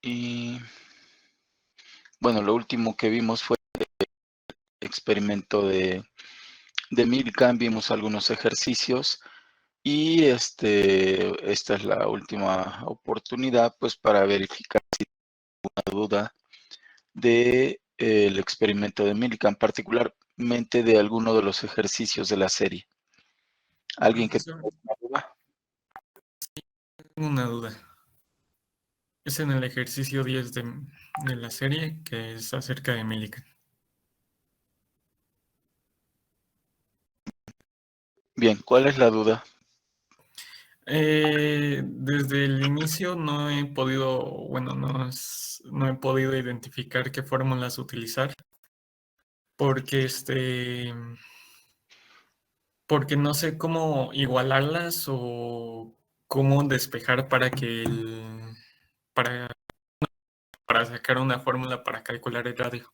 Y bueno, lo último que vimos fue el experimento de Milgram, vimos algunos ejercicios y esta es la última oportunidad pues para verificar si hay alguna duda del experimento de Milgram, particularmente de alguno de los ejercicios de la serie. ¿Alguien que tenga Profesor, una duda? tengo una duda. Es en el ejercicio 10 de la serie que es acerca de Millikan. Bien, ¿cuál es la duda? Desde el inicio no he podido, bueno, no he podido identificar qué fórmulas utilizar porque porque no sé cómo igualarlas o cómo despejar para para, para sacar una fórmula para calcular el radio.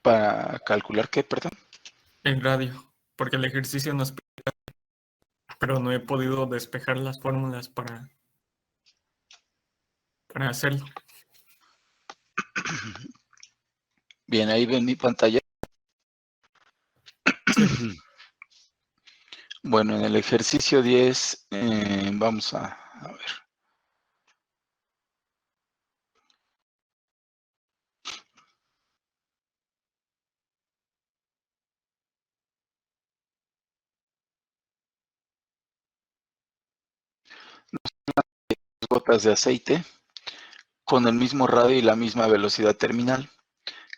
¿Para calcular qué, perdón? El radio, porque el ejercicio nos pide, pero no he podido despejar las fórmulas para hacerlo. Bien, ahí ven mi pantalla. Sí. Bueno, en el ejercicio 10 vamos a ver. Gotas de aceite con el mismo radio y la misma velocidad terminal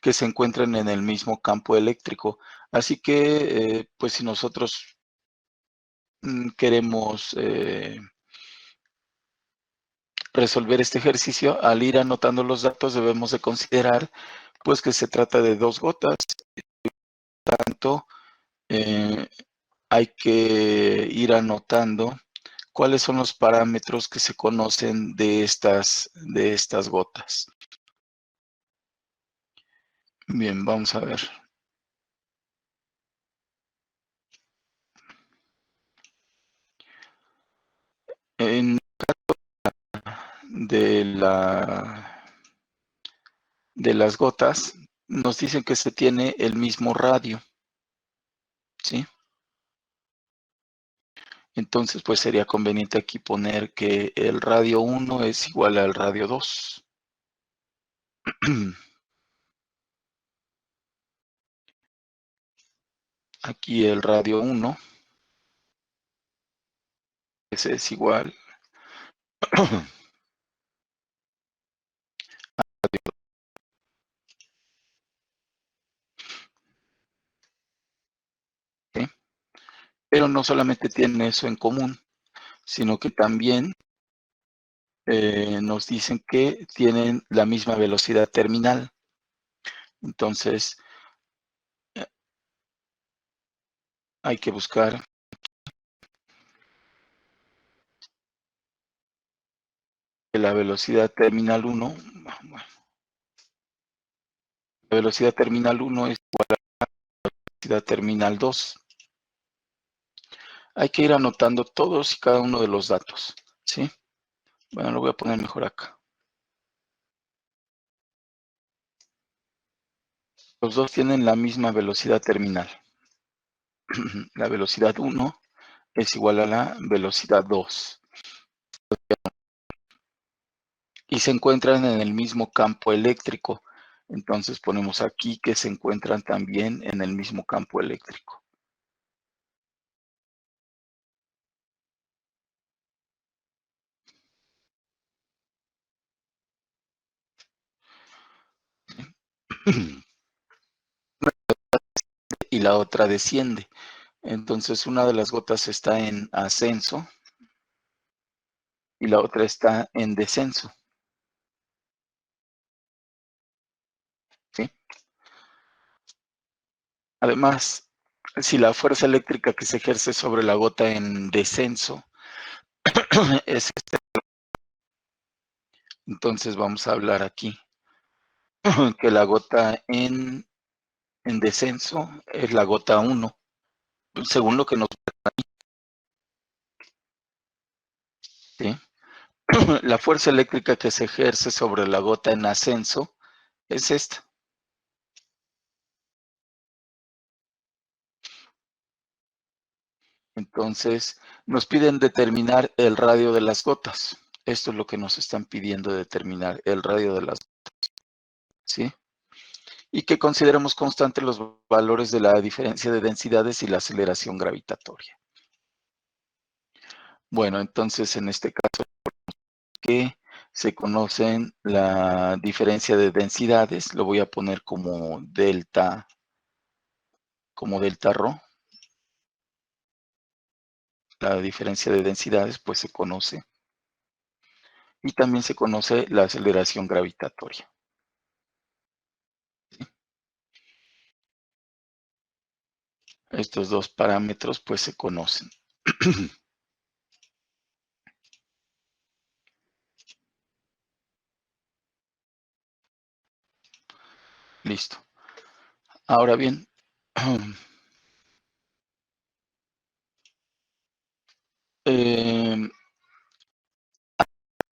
que se encuentran en el mismo campo eléctrico. Así que, pues si nosotros queremos resolver este ejercicio, al ir anotando los datos debemos de considerar pues que se trata de dos gotas, tanto hay que ir anotando cuáles son los parámetros que se conocen de estas gotas. Bien, vamos a ver. En de las gotas, nos dicen que se tiene el mismo radio, ¿sí? Entonces, pues sería conveniente aquí poner que el radio 1 es igual al radio 2. Aquí el radio 1, ese es igual. ¿Sí? Pero no solamente tienen eso en común, sino que también nos dicen que tienen la misma velocidad terminal. Entonces, hay que buscar la velocidad terminal 1. Bueno, la velocidad terminal 1 es igual a la velocidad terminal 2. Hay que ir anotando todos y cada uno de los datos, ¿sí? Bueno, lo voy a poner mejor acá. Los dos tienen la misma velocidad terminal. La velocidad 1 es igual a la velocidad 2. Y se encuentran en el mismo campo eléctrico. Entonces ponemos aquí que se encuentran también en el mismo campo eléctrico. Y la otra desciende. Entonces una de las gotas está en ascenso y la otra está en descenso, ¿sí? Además, si la fuerza eléctrica que se ejerce sobre la gota en descenso es entonces vamos a hablar aquí que la gota en descenso es la gota 1 según lo que nos... ¿sí? La fuerza eléctrica que se ejerce sobre la gota en ascenso es esta. Entonces, nos piden determinar el radio de las gotas. Esto es lo que nos están pidiendo determinar, el radio de las gotas, ¿sí? Y que consideremos constantes los valores de la diferencia de densidades y la aceleración gravitatoria. Bueno, entonces en este caso que se conocen la diferencia de densidades, lo voy a poner como delta rho. La diferencia de densidades pues se conoce. Y también se conoce la aceleración gravitatoria. Estos dos parámetros pues se conocen. Listo. Ahora bien,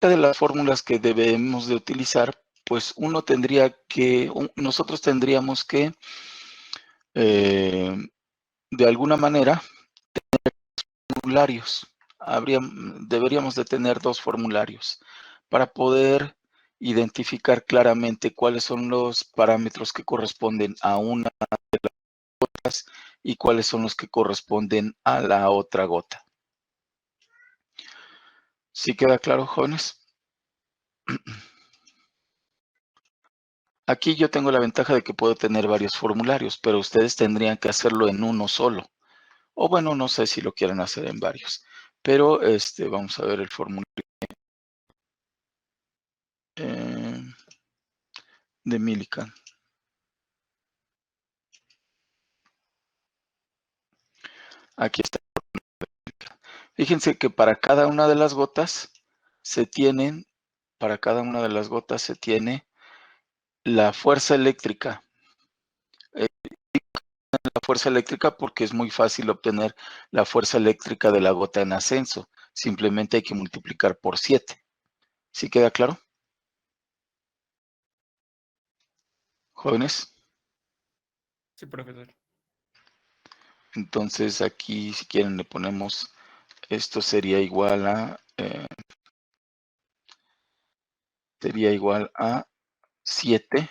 de las fórmulas que debemos de utilizar, pues nosotros tendríamos que, de alguna manera, tener formularios. Deberíamos de tener dos formularios para poder identificar claramente cuáles son los parámetros que corresponden a una de las gotas y cuáles son los que corresponden a la otra gota. ¿Sí queda claro, jóvenes? Aquí yo tengo la ventaja de que puedo tener varios formularios, pero ustedes tendrían que hacerlo en uno solo. O bueno, no sé si lo quieren hacer en varios. Pero vamos a ver el formulario de Millikan. Aquí está. Fíjense que para cada una de las gotas se tiene la fuerza eléctrica. La fuerza eléctrica porque es muy fácil obtener la fuerza eléctrica de la gota en ascenso. Simplemente hay que multiplicar por 7. ¿Sí queda claro? Jóvenes. Sí, profesor. Entonces aquí, si quieren, le ponemos, esto sería igual a 7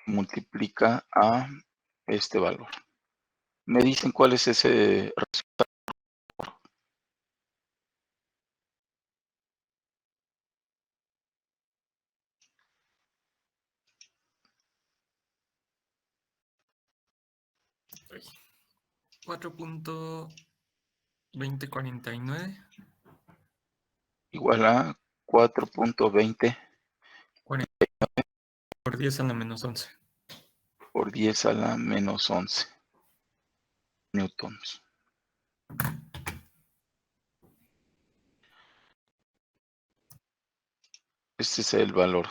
multiplica a este valor. Me dicen cuál es ese resultado. 4.2049 Igual a 4.20 por 10 a la menos 11. por 10 a la menos 11 newtons. Este es el valor.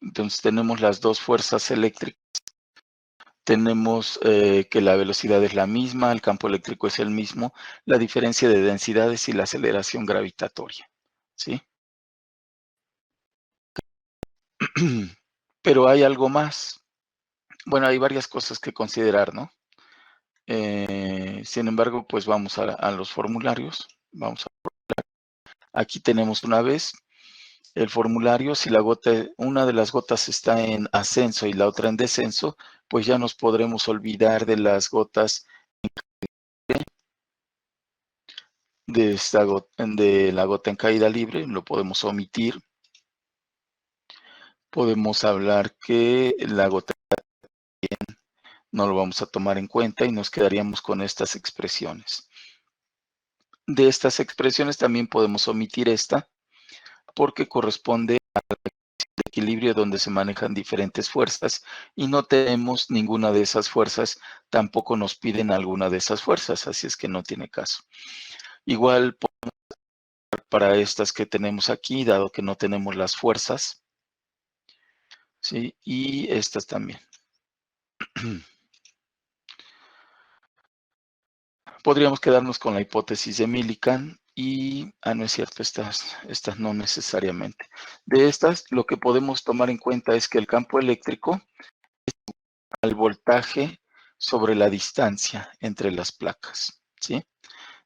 Entonces tenemos las dos fuerzas eléctricas. Tenemos que la velocidad es la misma, el campo eléctrico es el mismo, la diferencia de densidades y la aceleración gravitatoria. ¿Sí? Pero hay algo más. Bueno, hay varias cosas que considerar, ¿no? Sin embargo, pues vamos a los formularios. Aquí tenemos una vez el formulario. Si una de las gotas está en ascenso y la otra en descenso, pues ya nos podremos olvidar de las gotas de la gota en caída libre, lo podemos omitir. Podemos hablar que la gota no lo vamos a tomar en cuenta y nos quedaríamos con estas expresiones. De estas expresiones también podemos omitir esta porque corresponde al equilibrio donde se manejan diferentes fuerzas y no tenemos ninguna de esas fuerzas, tampoco nos piden alguna de esas fuerzas, así es que no tiene caso. Igual para estas que tenemos aquí, dado que no tenemos las fuerzas, ¿sí? Y estas también. Podríamos quedarnos con la hipótesis de Millikan y, no es cierto, estas no necesariamente. De estas, lo que podemos tomar en cuenta es que el campo eléctrico es al voltaje sobre la distancia entre las placas, ¿sí?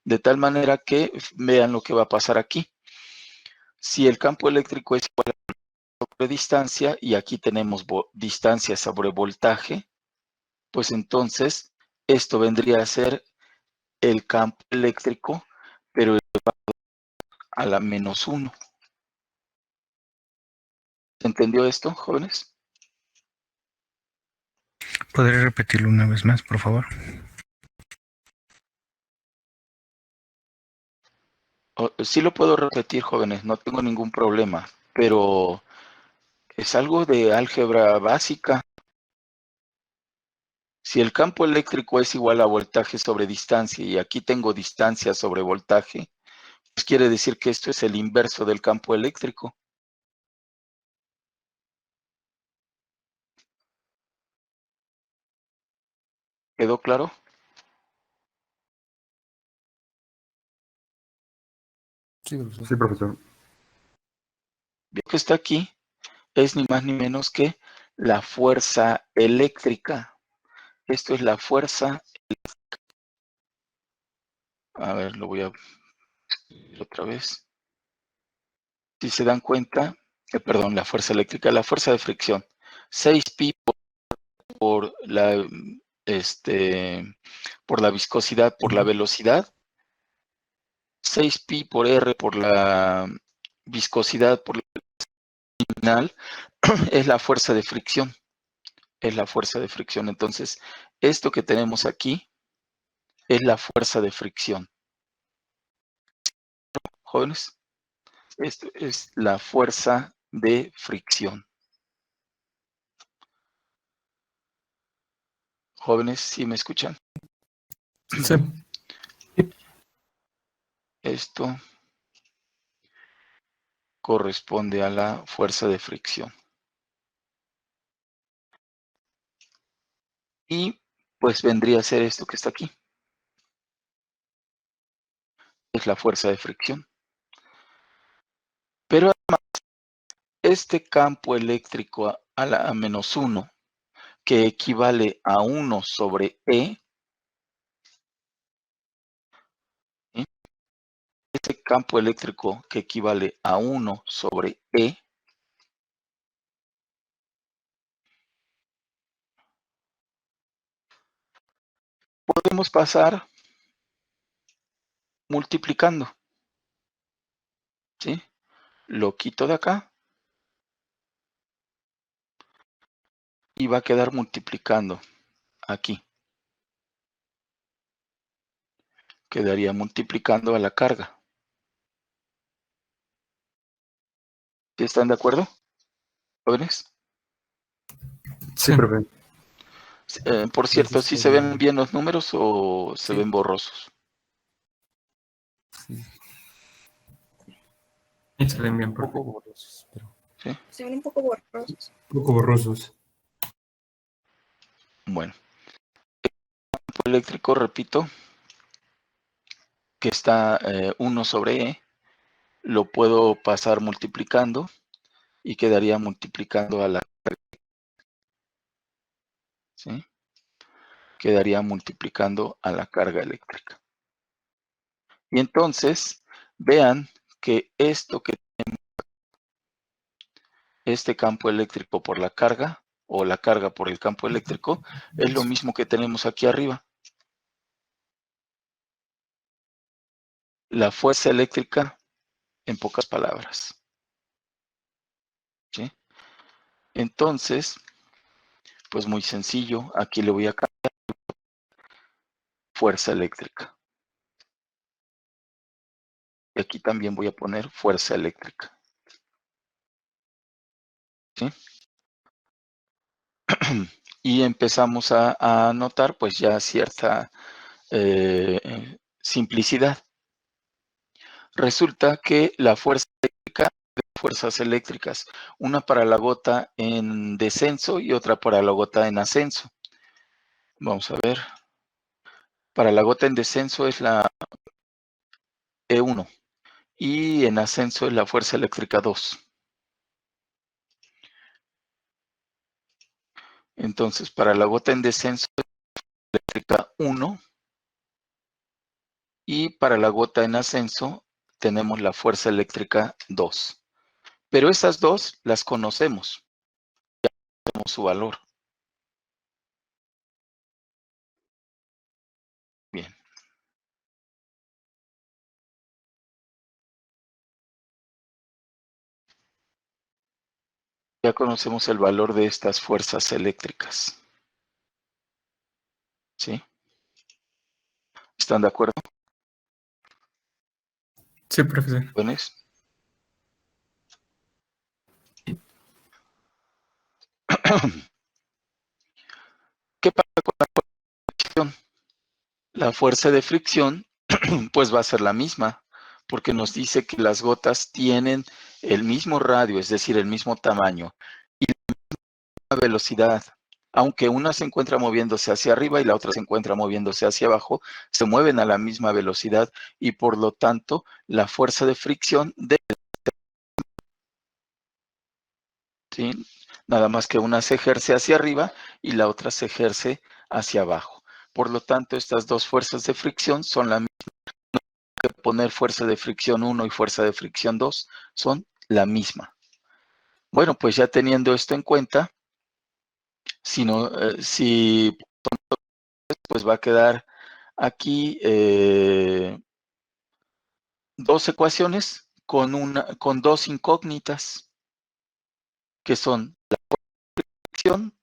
De tal manera que vean lo que va a pasar aquí. Si el campo eléctrico es igual a sobre distancia, y aquí tenemos distancia sobre voltaje, pues entonces esto vendría a ser el campo eléctrico, pero a la -1. ¿Se entendió esto, jóvenes? ¿Podría repetirlo una vez más, por favor? Sí lo puedo repetir, jóvenes, no tengo ningún problema, pero es algo de álgebra básica. Si el campo eléctrico es igual a voltaje sobre distancia, y aquí tengo distancia sobre voltaje, pues quiere decir que esto es el inverso del campo eléctrico. ¿Quedó claro? Sí, profesor. Lo que está aquí es ni más ni menos que la fuerza eléctrica. Esto es la fuerza. A ver, lo voy a ver otra vez. Si se dan cuenta, perdón, la fuerza eléctrica, la fuerza de fricción. 6pi por la, por la viscosidad, por la velocidad. 6pi por R por la viscosidad, por la terminal, es la fuerza de fricción. Es la fuerza de fricción. Entonces, esto que tenemos aquí es la fuerza de fricción. Jóvenes, esto es la fuerza de fricción. Jóvenes, ¿sí me escuchan? Sí. Esto corresponde a la fuerza de fricción. Y pues vendría a ser esto que está aquí. Es la fuerza de fricción. Pero además, este campo eléctrico a -1, que equivale a 1 sobre E, ¿sí? Este campo eléctrico que equivale a 1 sobre E, podemos pasar multiplicando, ¿sí? Lo quito de acá y va a quedar multiplicando aquí. Quedaría multiplicando a la carga. ¿Sí están de acuerdo, jóvenes? Sí, profe. Por cierto, ¿sí se ven bien los números o se ven borrosos? Y se ven bien, Un profe. poco borrosos, pero... ¿Sí? Se ven un poco borrosos. Un poco borrosos. Bueno, el campo eléctrico, repito, que está 1 sobre E, lo puedo pasar multiplicando y quedaría multiplicando a la carga, ¿sí? Quedaría multiplicando a la carga eléctrica. Y entonces, vean que esto que este campo eléctrico por la carga, o la carga por el campo eléctrico, es lo mismo que tenemos aquí arriba. La fuerza eléctrica, en pocas palabras. ¿Sí? Entonces, pues muy sencillo, aquí le voy a cambiar fuerza eléctrica. Y aquí también voy a poner fuerza eléctrica. ¿Sí? Y empezamos a notar pues ya cierta simplicidad. Resulta que la fuerza eléctrica fuerzas eléctricas, una para la gota en descenso y otra para la gota en ascenso. Vamos a ver. Para la gota en descenso es la E1 y en ascenso es la fuerza eléctrica 2. Entonces, para la gota en descenso es la eléctrica 1 y para la gota en ascenso tenemos la fuerza eléctrica 2. Pero esas dos las conocemos, ya sabemos su valor. Bien. Ya conocemos el valor de estas fuerzas eléctricas. ¿Sí? ¿Están de acuerdo? Sí, profesor. ¿Jóvenes? ¿Qué pasa con la fricción? La fuerza de fricción, pues va a ser la misma, porque nos dice que las gotas tienen el mismo radio, es decir, el mismo tamaño y la misma velocidad. Aunque una se encuentra moviéndose hacia arriba y la otra se encuentra moviéndose hacia abajo, se mueven a la misma velocidad y por lo tanto la fuerza de fricción debe, ¿sí? Nada más que una se ejerce hacia arriba y la otra se ejerce hacia abajo. Por lo tanto, estas dos fuerzas de fricción son la misma. Que poner fuerza de fricción 1 y fuerza de fricción 2 son la misma. Bueno, pues ya teniendo esto en cuenta, si pues va a quedar aquí dos ecuaciones con dos incógnitas, que son la fricción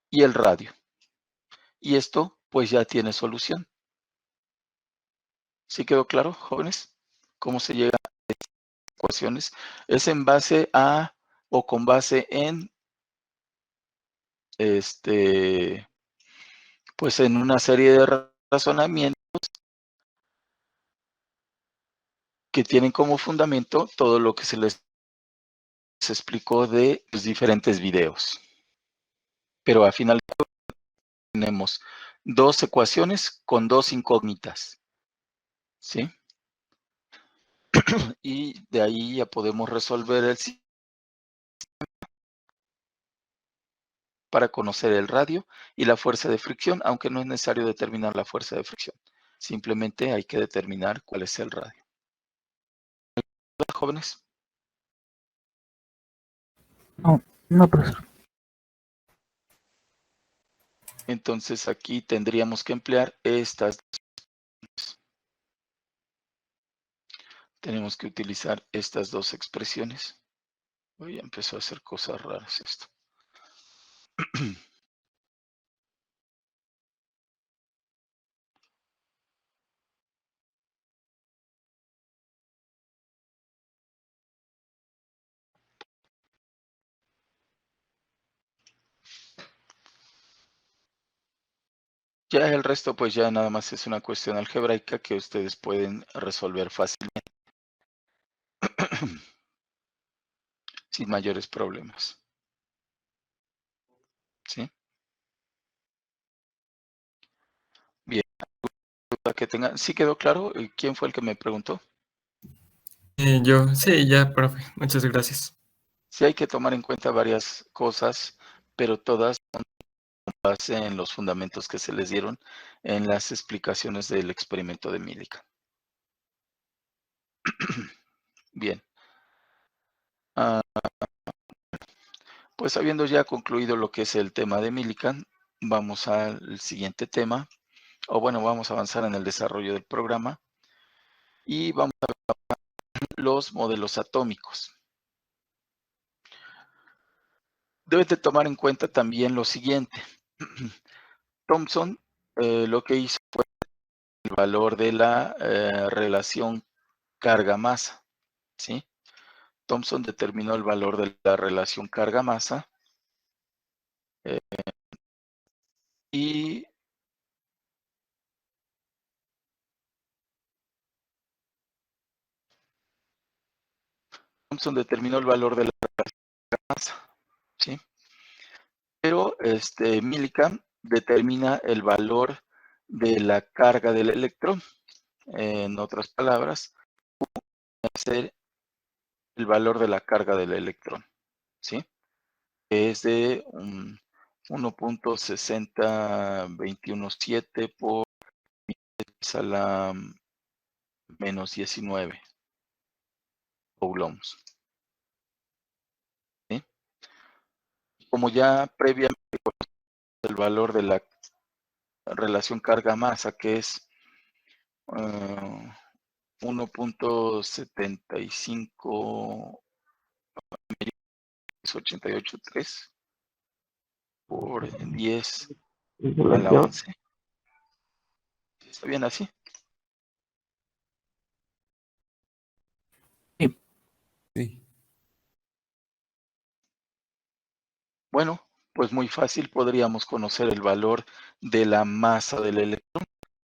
y el radio. Y esto pues ya tiene solución. ¿Sí quedó claro, jóvenes? ¿Cómo se llega a estas ecuaciones? Es en base a o con base en pues en una serie de razonamientos que tienen como fundamento todo lo que se les explicó de los diferentes videos. Pero al final tenemos dos ecuaciones con dos incógnitas, ¿sí? Y de ahí ya podemos resolver el sistema para conocer el radio y la fuerza de fricción, aunque no es necesario determinar la fuerza de fricción. Simplemente hay que determinar cuál es el radio. ¿Hola, jóvenes? No, profesor. Entonces aquí tendríamos que emplear estas. Tenemos que utilizar estas dos expresiones. Hoy empezó a hacer cosas raras esto. Ya el resto pues ya nada más es una cuestión algebraica que ustedes pueden resolver fácilmente sin mayores problemas. ¿Sí? Bien. Que tengan, ¿sí quedó claro? ¿Quién fue el que me preguntó? Yo, sí, ya, profe. Muchas gracias. Sí hay que tomar en cuenta varias cosas, pero todas son con base en los fundamentos que se les dieron en las explicaciones del experimento de Millikan. Bien. Pues habiendo ya concluido lo que es el tema de Millikan, vamos al siguiente tema, o bueno, vamos a avanzar en el desarrollo del programa y vamos a ver los modelos atómicos. Debes de tomar en cuenta también lo siguiente. Thomson lo que hizo fue el valor de la relación carga-masa, ¿sí? Thomson determinó el valor de la relación carga-masa y Thomson determinó el valor de la masa, ¿sí? Pero Millikan determina el valor de la carga del electrón. En otras palabras, hacer el valor de la carga del electrón, ¿sí? Que es de 1.60217 por 10 a la menos 19 coulombs. ¿Sí? Como ya previamente el valor de la relación carga-masa, que es 1.75883 por 10 a la 11. ¿Está bien así? Sí. Bueno, pues muy fácil, podríamos conocer el valor de la masa del electrón.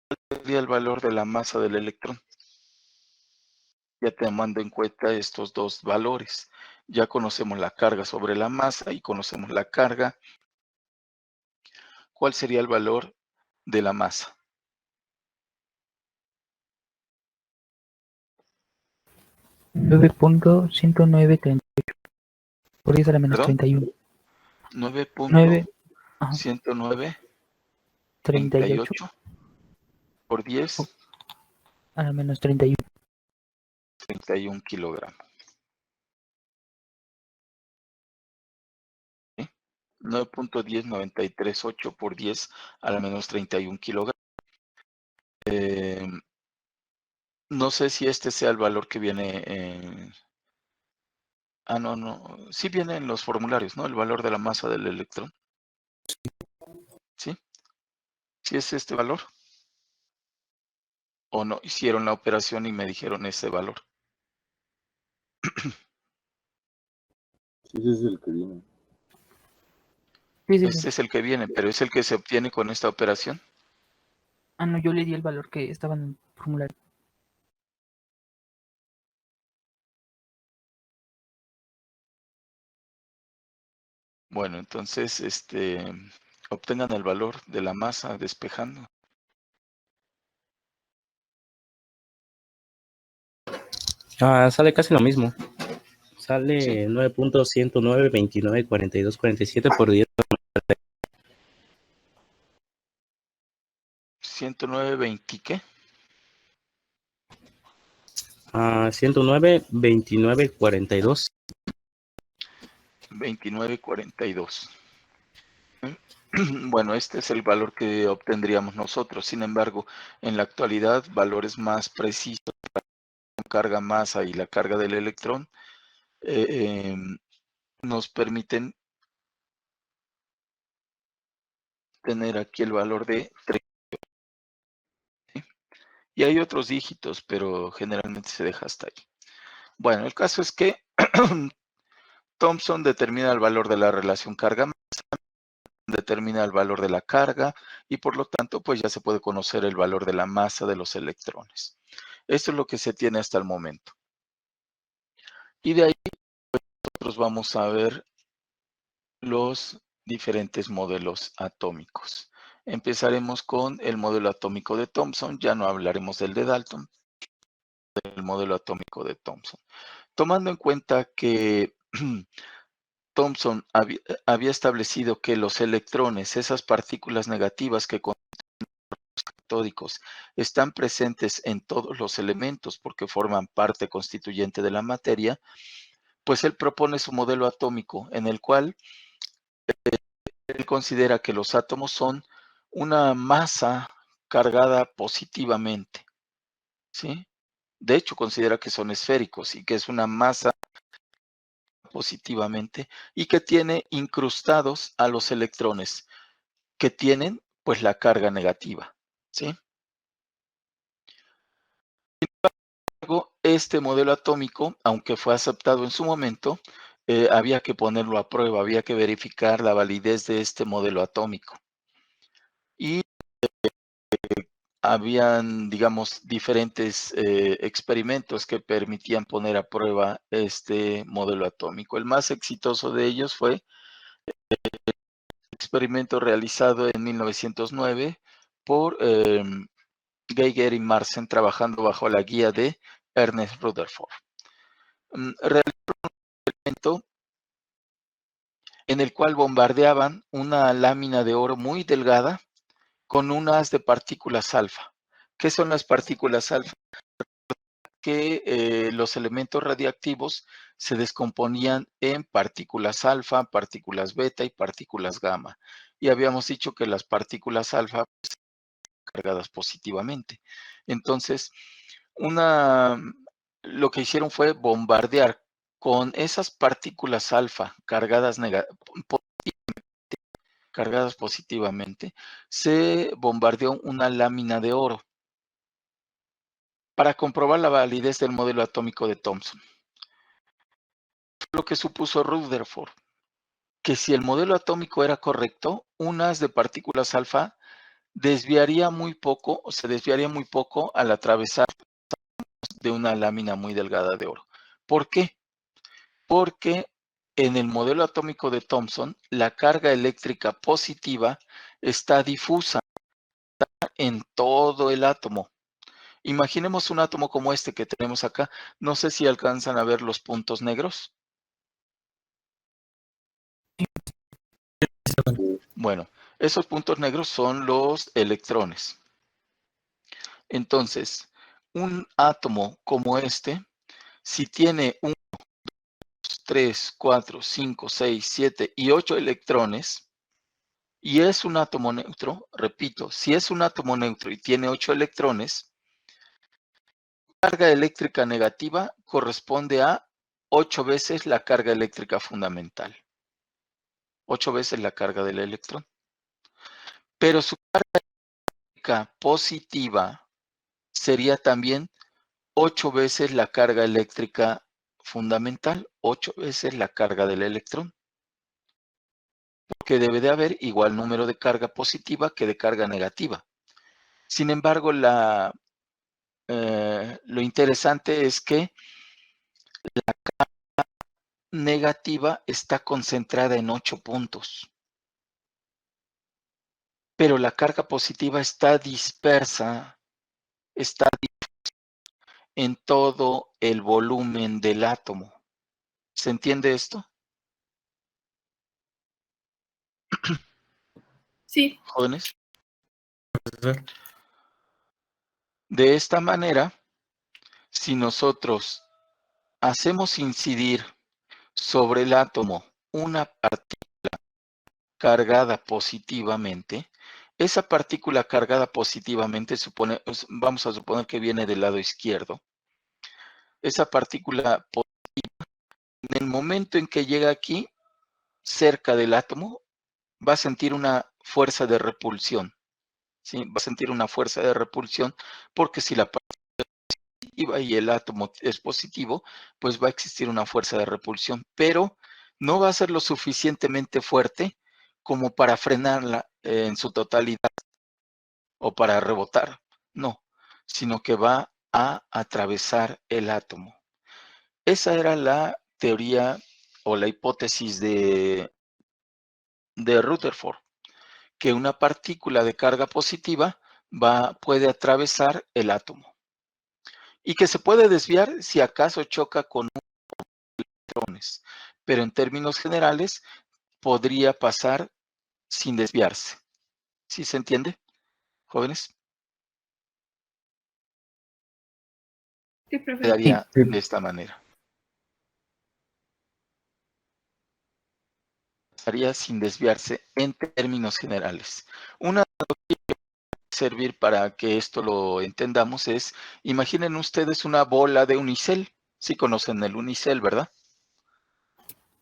¿Cuál sería el valor de la masa del electrón? Ya tomando en cuenta estos dos valores. Ya conocemos la carga sobre la masa y conocemos la carga. ¿Cuál sería el valor de la masa? 9.10938 por 10 a la menos ¿Perdón? 31. 9.109.38 por 10 a la menos 31. 31 kilogramos. ¿Sí? 9.10938 por 10 a la menos 31 kilogramos. No sé si este sea el valor que viene en... no. Sí viene en los formularios, ¿no? El valor de la masa del electrón. ¿Sí? ¿Sí es este valor? ¿O no hicieron la operación y me dijeron ese valor? Sí, ese es el que viene. Sí, sí, Este sí. es el que viene, pero es el que se obtiene con esta operación. Ah, no, yo le di el valor que estaba en el formulario. Bueno, entonces, obtengan el valor de la masa despejando. Sale casi lo mismo. Sí. Sale 9.109.29.42.47 por 10. 109.20, ¿qué? 109.29.42. 29.42. Bueno, este es el valor que obtendríamos nosotros. Sin embargo, en la actualidad, valores más precisos para la carga masa y la carga del electrón nos permiten tener aquí el valor de 3. ¿Sí? Y hay otros dígitos, pero generalmente se deja hasta ahí. Bueno, el caso es que Thomson determina el valor de la relación carga-masa, determina el valor de la carga y por lo tanto pues ya se puede conocer el valor de la masa de los electrones. Esto es lo que se tiene hasta el momento. Y de ahí pues, nosotros vamos a ver los diferentes modelos atómicos. Empezaremos con el modelo atómico de Thomson, ya no hablaremos del de Dalton, del modelo atómico de Thomson. Tomando en cuenta que Thomson había establecido que los electrones, esas partículas negativas que catódicos, están presentes en todos los elementos porque forman parte constituyente de la materia, pues él propone su modelo atómico en el cual él considera que los átomos son una masa cargada positivamente, ¿sí? De hecho, considera que son esféricos y que es una masa positivamente y que tiene incrustados a los electrones que tienen pues la carga negativa, ¿sí? Este modelo atómico, aunque fue aceptado en su momento, había que ponerlo a prueba, había que verificar la validez de este modelo atómico. Y habían, digamos, diferentes experimentos que permitían poner a prueba este modelo atómico. El más exitoso de ellos fue el experimento realizado en 1909 por Geiger y Marsen, trabajando bajo la guía de Ernest Rutherford. Realizaron un experimento en el cual bombardeaban una lámina de oro muy delgada con un haz de partículas alfa. ¿Qué son las partículas alfa? Que los elementos radiactivos se descomponían en partículas alfa, partículas beta y partículas gamma. Y habíamos dicho que las partículas alfa pues, cargadas positivamente. Entonces, lo que hicieron fue bombardear con esas partículas alfa cargadas positivamente, se bombardeó una lámina de oro para comprobar la validez del modelo atómico de Thomson. Lo que supuso Rutherford, que si el modelo atómico era correcto, un haz de partículas alfa desviaría muy poco, o se desviaría muy poco al atravesar de una lámina muy delgada de oro. ¿Por qué? Porque en el modelo atómico de Thomson, la carga eléctrica positiva está difusa en todo el átomo. Imaginemos un átomo como este que tenemos acá. No sé si alcanzan a ver los puntos negros. Bueno, esos puntos negros son los electrones. Entonces, un átomo como este, si tiene 1, 2, 3, 4, 5, 6, 7 y 8 electrones, y es un átomo neutro, repito, si es un átomo neutro y tiene 8 electrones, la carga eléctrica negativa corresponde a 8 veces la carga eléctrica fundamental. 8 veces la carga del electrón. Pero su carga eléctrica positiva sería también 8 veces la carga eléctrica fundamental, 8 veces la carga del electrón. Porque debe de haber igual número de carga positiva que de carga negativa. Sin embargo, lo interesante es que la carga negativa está concentrada en 8 puntos. Pero la carga positiva está dispersa, está en todo el volumen del átomo. ¿Se entiende esto? Sí. Jóvenes. De esta manera, si nosotros hacemos incidir sobre el átomo una partícula cargada positivamente, esa partícula cargada positivamente vamos a suponer que viene del lado izquierdo. Esa partícula positiva, en el momento en que llega aquí, cerca del átomo, va a sentir una fuerza de repulsión. ¿Sí? Va a sentir una fuerza de repulsión porque si la partícula es positiva y el átomo es positivo, pues va a existir una fuerza de repulsión, pero no va a ser lo suficientemente fuerte como para frenarla en su totalidad o para rebotar, no, sino que va a atravesar el átomo. Esa era la teoría o la hipótesis de Rutherford, que una partícula de carga positiva puede atravesar el átomo y que se puede desviar si acaso choca con electrones, pero en términos generales podría pasar sin desviarse. ¿Sí se entiende, jóvenes? Sí, profe. Quedaría de esta manera. Pasaría sin desviarse en términos generales. Una analogía que puede servir para que esto lo entendamos es, imaginen ustedes una bola de unicel. Sí conocen el unicel, ¿verdad?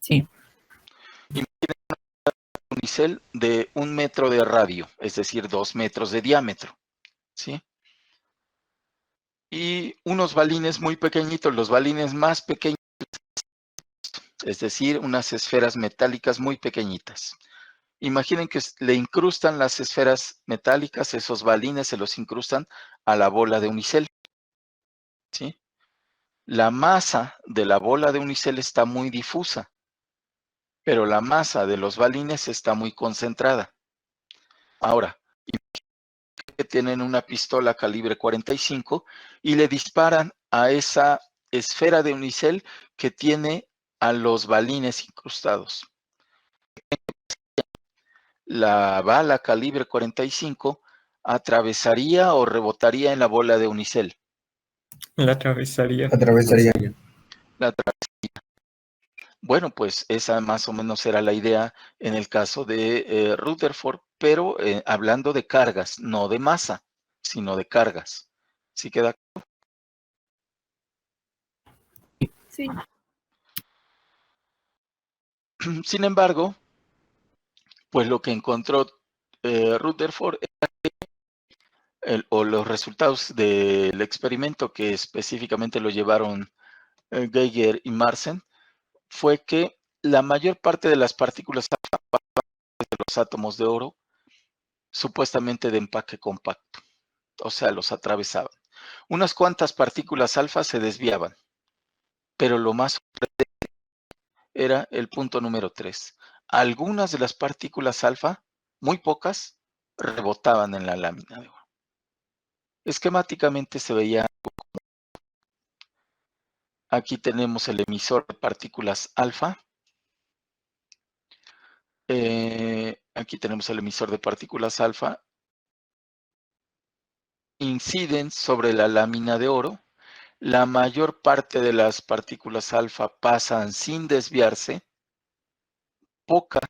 Sí. Imaginen un unicel de 1 metro de radio, es decir, 2 metros de diámetro, ¿sí? Y unos balines muy pequeñitos, los balines más pequeños, es decir, unas esferas metálicas muy pequeñitas. Imaginen que le incrustan las esferas metálicas, esos balines se los incrustan a la bola de unicel, ¿sí? La masa de la bola de unicel está muy difusa, pero la masa de los balines está muy concentrada. Ahora, que tienen una pistola calibre 45 y le disparan a esa esfera de unicel que tiene a los balines incrustados. La bala calibre 45 atravesaría o rebotaría en la bola de unicel. La atravesaría. Atravesaría. La atravesaría. Bueno, pues esa más o menos era la idea en el caso de Rutherford, pero hablando de cargas, no de masa, sino de cargas. ¿Sí queda? Sí. Sin embargo, pues lo que encontró Rutherford o los resultados del experimento que específicamente lo llevaron Geiger y Marsen fue que la mayor parte de las partículas de los átomos de oro supuestamente de empaque compacto, o sea, los atravesaban. Unas cuantas partículas alfa se desviaban, pero lo más era el punto número 3. Algunas de las partículas alfa, muy pocas, rebotaban en la lámina de oro. Esquemáticamente se veía. Aquí tenemos el emisor de partículas alfa. Aquí tenemos el emisor de partículas alfa. Inciden sobre la lámina de oro. La mayor parte de las partículas alfa pasan sin desviarse. Pocas,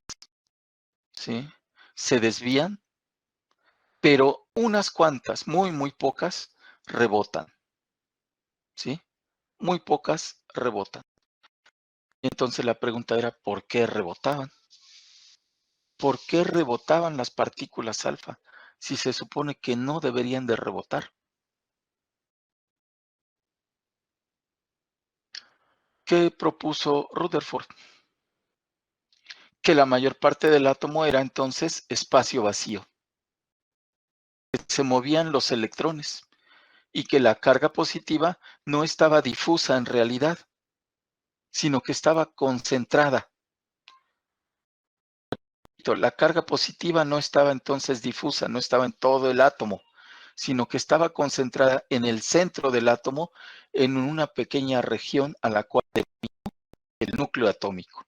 ¿sí?, se desvían, pero unas cuantas, muy pocas, rebotan. ¿Sí? Muy pocas rebotan. Entonces la pregunta era, ¿por qué rebotaban? ¿Por qué rebotaban las partículas alfa si se supone que no deberían de rebotar? ¿Qué propuso Rutherford? Que la mayor parte del átomo era entonces espacio vacío. Se movían los electrones y que la carga positiva no estaba difusa en realidad, sino que estaba concentrada. La carga positiva no estaba entonces difusa, no estaba en todo el átomo, sino que estaba concentrada en el centro del átomo, en una pequeña región a la cual el núcleo atómico.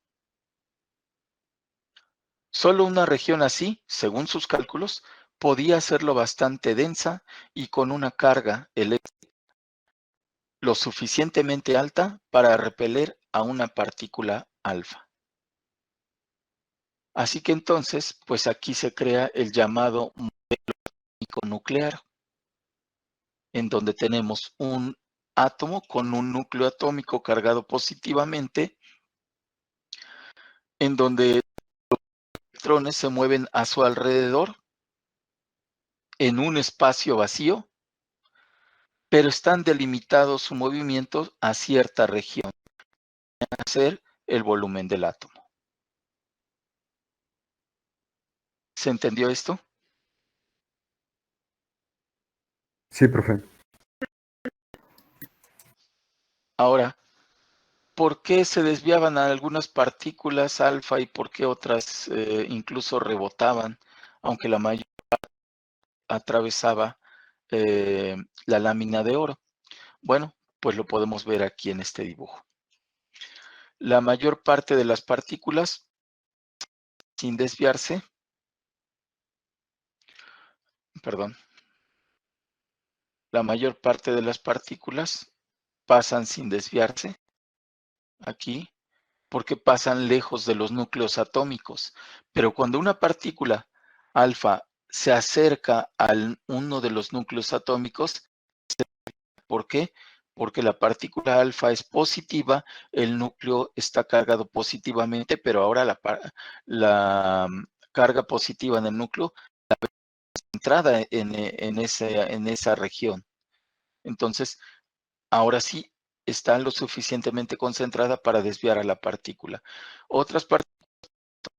Solo una región así, según sus cálculos, podía hacerlo bastante densa y con una carga eléctrica lo suficientemente alta para repeler a una partícula alfa. Así que entonces, pues aquí se crea el llamado modelo atómico nuclear, en donde tenemos un átomo con un núcleo atómico cargado positivamente, en donde los electrones se mueven a su alrededor en un espacio vacío, pero están delimitados su movimiento a cierta región, a ser el volumen del átomo. ¿Se entendió esto? Sí, profe. Ahora, ¿por qué se desviaban a algunas partículas alfa y por qué otras incluso rebotaban, aunque la mayor atravesaba la lámina de oro? Bueno, pues lo podemos ver aquí en este dibujo. La mayor parte de las partículas, sin desviarse, la mayor parte de las partículas pasan sin desviarse aquí, porque pasan lejos de los núcleos atómicos. Pero cuando una partícula alfa se acerca a uno de los núcleos atómicos, ¿por qué? Porque la partícula alfa es positiva, el núcleo está cargado positivamente, pero ahora la carga positiva en el núcleo está centrada en esa región. Entonces, ahora sí está lo suficientemente concentrada para desviar a la partícula. Otras partículas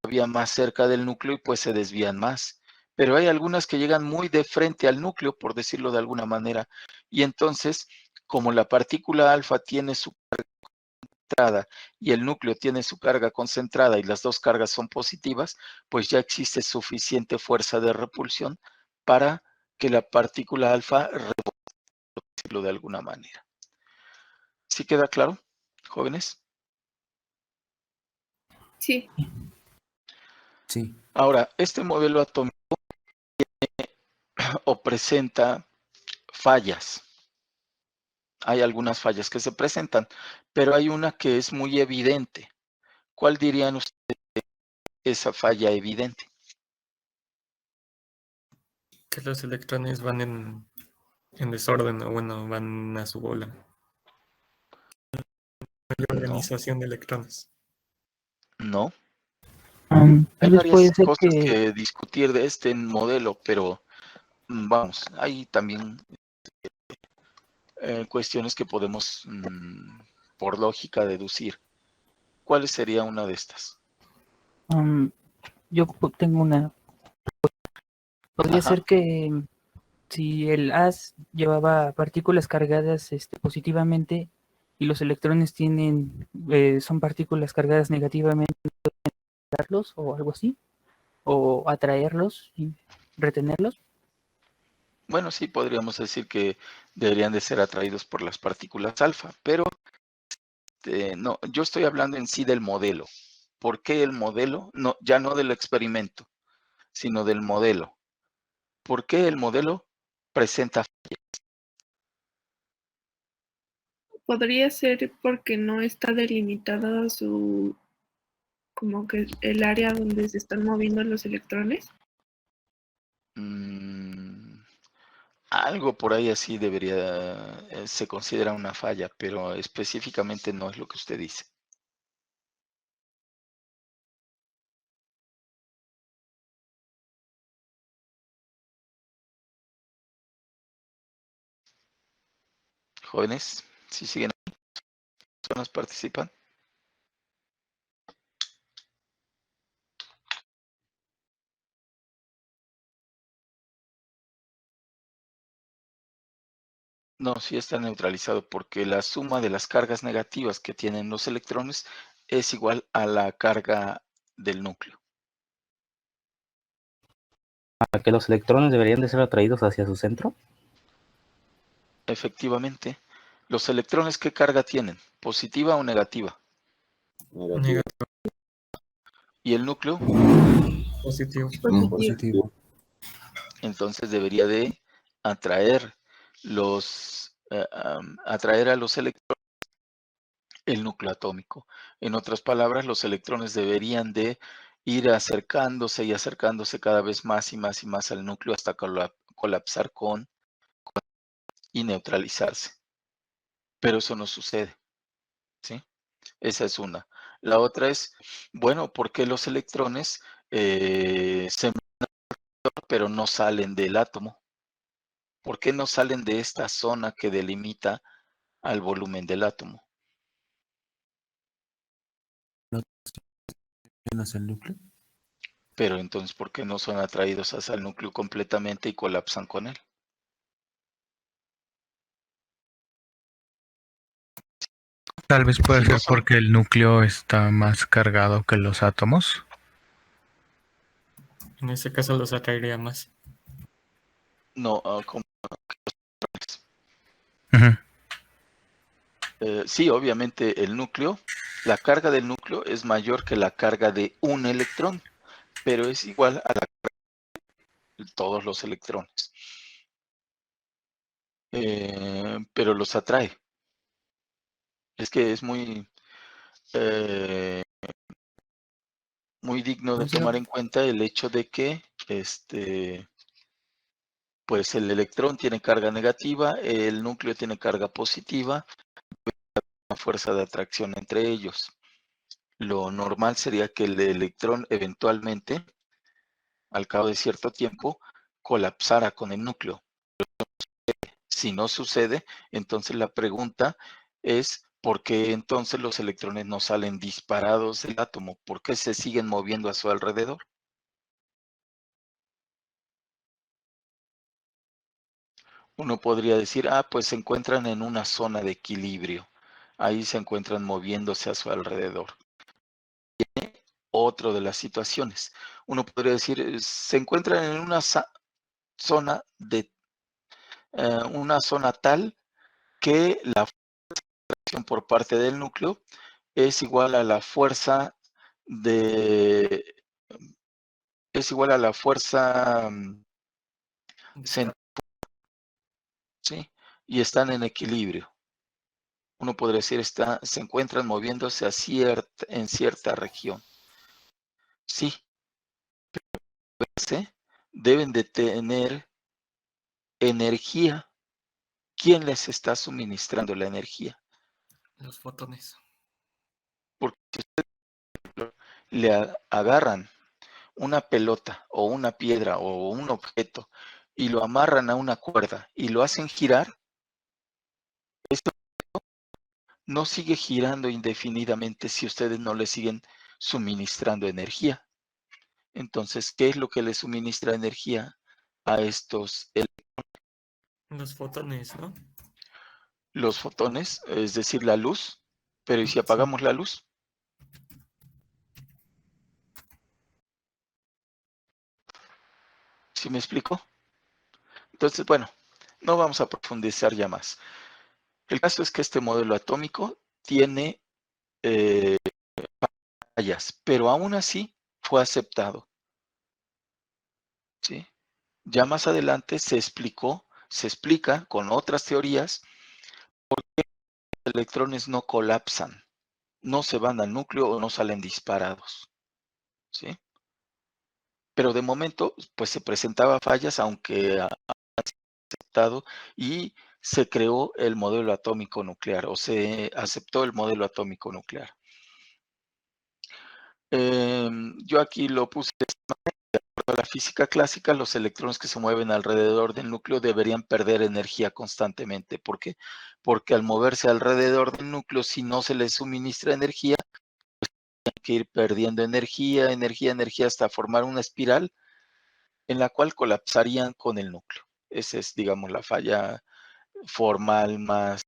todavía más cerca del núcleo y pues se desvían más. Pero hay algunas que llegan muy de frente al núcleo, por decirlo de alguna manera, y entonces, como la partícula alfa tiene su carga concentrada y el núcleo tiene su carga concentrada y las dos cargas son positivas, pues ya existe suficiente fuerza de repulsión para que la partícula alfa rebote, por decirlo de alguna manera. ¿Sí queda claro, jóvenes? Sí. Sí. Ahora, este modelo atómico o presenta fallas. Hay algunas fallas que se presentan, pero hay una que es muy evidente. ¿Cuál dirían ustedes esa falla evidente? Que los electrones van en desorden, o bueno, van a su bola. La organización de electrones. No. Tal Hay vez puede varias ser cosas que que discutir de este modelo, pero vamos, hay también cuestiones que podemos, por lógica, deducir. ¿Cuál sería una de estas? yo tengo una. Podría Ajá. ser que si el haz llevaba partículas cargadas positivamente y los electrones son partículas cargadas negativamente, darlos o algo así, o atraerlos y retenerlos. Bueno, sí, podríamos decir que deberían de ser atraídos por las partículas alfa, pero no, yo estoy hablando en sí del modelo. ¿Por qué el modelo? No, ya no del experimento, sino del modelo. ¿Por qué el modelo presenta? Podría ser porque no está delimitada como que el área donde se están moviendo los electrones. Algo por ahí así debería, se considera una falla, pero específicamente no es lo que usted dice. Jóvenes, si siguen, personas participan. No, sí está neutralizado porque la suma de las cargas negativas que tienen los electrones es igual a la carga del núcleo. ¿A que los electrones deberían de ser atraídos hacia su centro? Efectivamente, los electrones, ¿qué carga tienen? ¿Positiva o negativa? Negativo. ¿Y el núcleo? Positivo. Positivo. Entonces debería de atraer atraer a los electrones el núcleo atómico. En otras palabras, los electrones deberían de ir acercándose y acercándose cada vez más y más y más al núcleo hasta colapsar y neutralizarse. Pero eso no sucede, ¿sí? Esa es una. La otra es, bueno, ¿por qué los electrones se mueven pero no salen del átomo? ¿Por qué no salen de esta zona que delimita al volumen del átomo? Hacia el núcleo. Pero entonces, ¿por qué no son atraídos hacia el núcleo completamente y colapsan con él? Tal vez puede Si lo ser son, porque el núcleo está más cargado que los átomos. En ese caso los atraería más. no, como Ujú. sí, obviamente el núcleo, la carga del núcleo es mayor que la carga de un electrón, pero es igual a la carga de todos los electrones. Pero los atrae. Es que es eh, muy digno de tomar en cuenta el hecho de que pues el electrón tiene carga negativa, el núcleo tiene carga positiva, una fuerza de atracción entre ellos. Lo normal sería que el electrón eventualmente, al cabo de cierto tiempo, colapsara con el núcleo. Si no sucede, entonces la pregunta es, ¿Por qué entonces los electrones no salen disparados del átomo? ¿Por qué se siguen moviendo a su alrededor? Uno podría decir, pues se encuentran en una zona de equilibrio. Ahí se encuentran moviéndose a su alrededor. Otra de las situaciones. Uno podría decir, se encuentran en una zona tal que la fuerza por parte del núcleo es igual a la fuerza centrífuga, ¿sí? Y están en equilibrio. Uno podría decir, se encuentran moviéndose en cierta región. Sí, pero deben de tener energía. ¿Quién les está suministrando la energía? Los fotones. Porque si ustedes le agarran una pelota o una piedra o un objeto y lo amarran a una cuerda y lo hacen girar, esto no sigue girando indefinidamente si ustedes no le siguen suministrando energía. Entonces, ¿qué es lo que le suministra energía a estos electrones? Los fotones, ¿no? Los fotones, es decir, la luz. Pero ¿y si apagamos la luz? ¿Sí me explico? Entonces, bueno, no vamos a profundizar ya más. El caso es que este modelo atómico tiene fallas, pero aún así fue aceptado. ¿Sí? Ya más adelante se explica con otras teorías por qué los electrones no colapsan, no se van al núcleo o no salen disparados. ¿Sí? Pero de momento, pues se presentaba fallas, aunque aceptado, y se creó el modelo atómico nuclear, o se aceptó el modelo atómico nuclear. Yo aquí lo puse de esta manera. De acuerdo a la física clásica, los electrones que se mueven alrededor del núcleo deberían perder energía constantemente. ¿Por qué? Porque al moverse alrededor del núcleo, si no se les suministra energía, pues tienen que ir perdiendo energía, hasta formar una espiral en la cual colapsarían con el núcleo. Esa es, digamos, la falla formal más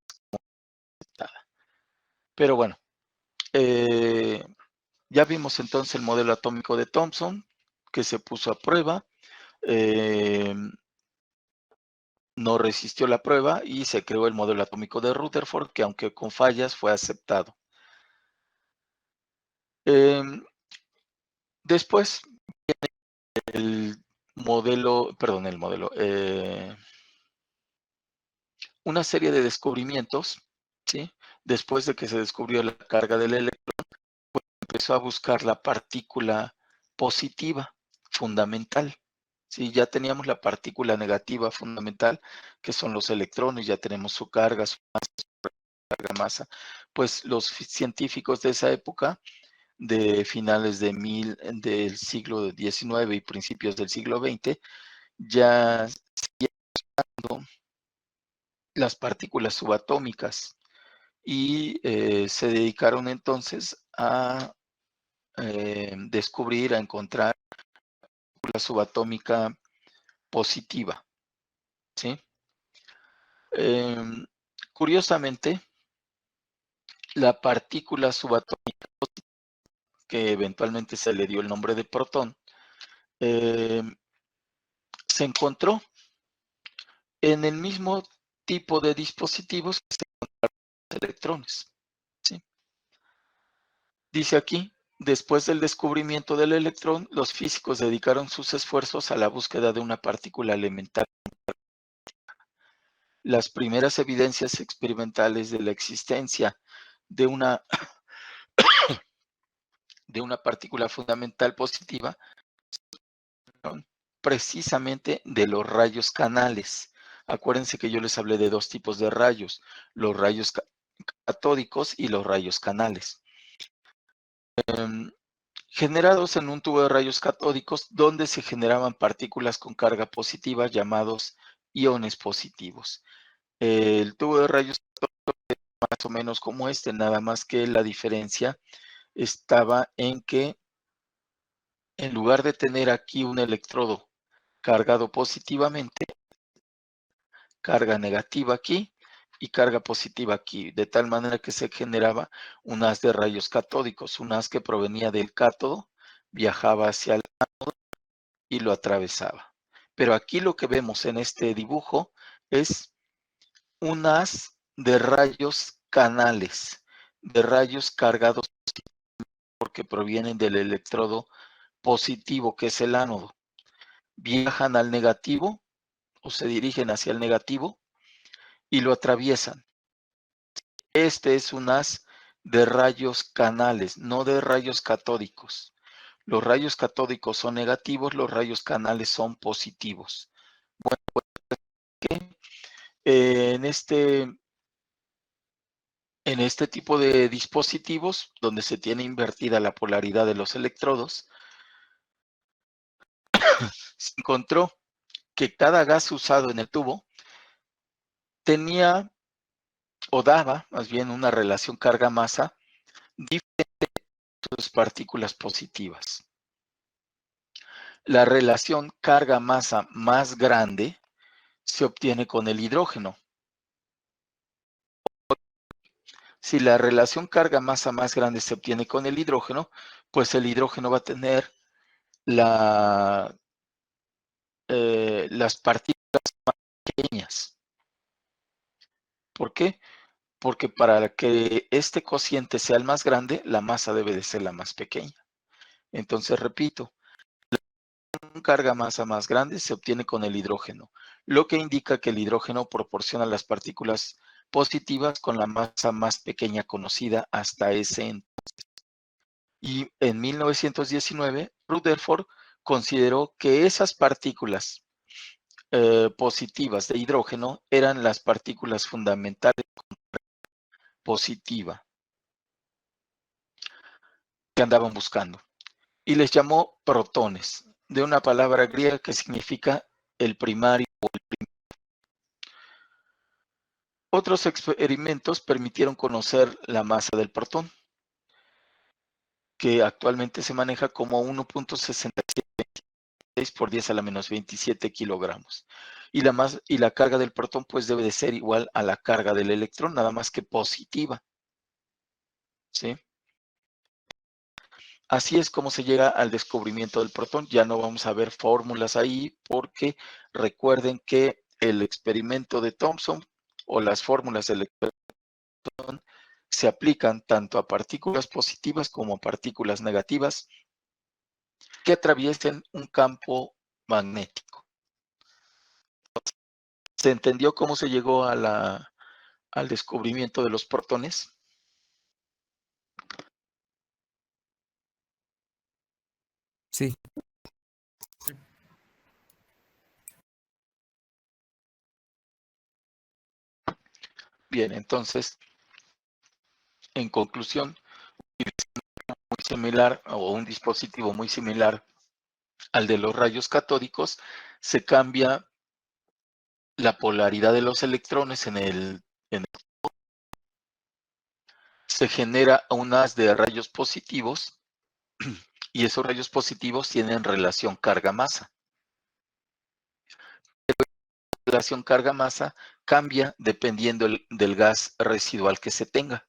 aceptada. Pero bueno, ya vimos entonces el modelo atómico de Thomson, que se puso a prueba, no resistió la prueba y se creó el modelo atómico de Rutherford, que aunque con fallas fue aceptado. Después viene una serie de descubrimientos, ¿sí? Después de que se descubrió la carga del electrón, pues empezó a buscar la partícula positiva fundamental. Sí, ya teníamos la partícula negativa fundamental, que son los electrones, ya tenemos su carga, su masa. Pues los científicos de esa época, de finales del siglo XIX y principios del siglo XX, ya seguían buscando las partículas subatómicas y se dedicaron entonces a descubrir, a encontrar la subatómica positiva, ¿sí? Curiosamente, la partícula subatómica positiva, que eventualmente se le dio el nombre de protón, se encontró en el mismo tipo de dispositivos que se encontraron los electrones, ¿sí? Dice aquí, después del descubrimiento del electrón, los físicos dedicaron sus esfuerzos a la búsqueda de una partícula elemental. Las primeras evidencias experimentales de la existencia de una partícula fundamental positiva son precisamente de los rayos canales. Acuérdense que yo les hablé de dos tipos de rayos, los rayos catódicos y los rayos canales. Generados en un tubo de rayos catódicos donde se generaban partículas con carga positiva llamados iones positivos. El tubo de rayos catódicos más o menos como este, nada más que la diferencia estaba en que en lugar de tener aquí un electrodo cargado positivamente, carga negativa aquí y carga positiva aquí, de tal manera que se generaba un haz de rayos catódicos, un haz que provenía del cátodo, viajaba hacia el ánodo y lo atravesaba. Pero aquí lo que vemos en este dibujo es un haz de rayos canales, de rayos cargados porque provienen del electrodo positivo, que es el ánodo. Viajan al negativo o se dirigen hacia el negativo y lo atraviesan. Este es un haz de rayos canales, no de rayos catódicos. Los rayos catódicos son negativos, los rayos canales son positivos. Bueno, en este tipo de dispositivos, donde se tiene invertida la polaridad de los electrodos, se encontró que cada gas usado en el tubo tenía o daba más bien una relación carga-masa diferente de sus partículas positivas. La relación carga-masa más grande se obtiene con el hidrógeno. Si la relación carga-masa más grande se obtiene con el hidrógeno, pues el hidrógeno va a tener las partículas más pequeñas. ¿Por qué? Porque para que este cociente sea el más grande, la masa debe de ser la más pequeña. Entonces, repito, la carga masa más grande se obtiene con el hidrógeno, lo que indica que el hidrógeno proporciona las partículas positivas con la masa más pequeña conocida hasta ese entonces. Y en 1919, Rutherford consideró que esas partículas positivas de hidrógeno eran las partículas fundamentales positiva que andaban buscando, y les llamó protones, de una palabra griega que significa el primario o el primero. Otros experimentos permitieron conocer la masa del protón, que actualmente se maneja como 1.6726 por 10 a la menos 27 kilogramos. Y la carga del protón pues debe de ser igual a la carga del electrón, nada más que positiva. ¿Sí? Así es como se llega al descubrimiento del protón. Ya no vamos a ver fórmulas ahí porque recuerden que el experimento de Thomson o las fórmulas del electrón se aplican tanto a partículas positivas como a partículas negativas que atraviesen un campo magnético. ¿Se entendió cómo se llegó a al descubrimiento de los protones? Sí. Bien, entonces, en conclusión, muy similar o un dispositivo muy similar al de los rayos catódicos, se cambia la polaridad de los electrones se genera un haz de rayos positivos y esos rayos positivos tienen relación carga-masa. La relación carga-masa cambia dependiendo del gas residual que se tenga,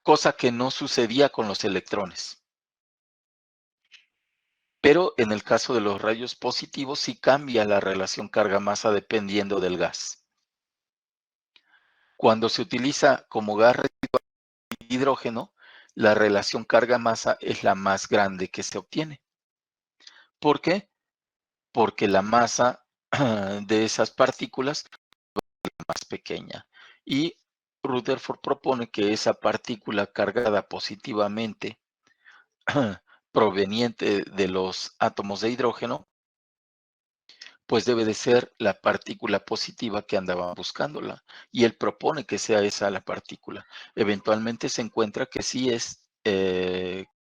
cosa que no sucedía con los electrones. Pero en el caso de los rayos positivos sí cambia la relación carga-masa dependiendo del gas. Cuando se utiliza como gas residual hidrógeno, la relación carga-masa es la más grande que se obtiene. ¿Por qué? Porque la masa de esas partículas es más pequeña. Y Rutherford propone que esa partícula cargada positivamente proveniente de los átomos de hidrógeno, pues debe de ser la partícula positiva que andaban buscándola. Y él propone que sea esa la partícula. Eventualmente se encuentra que sí es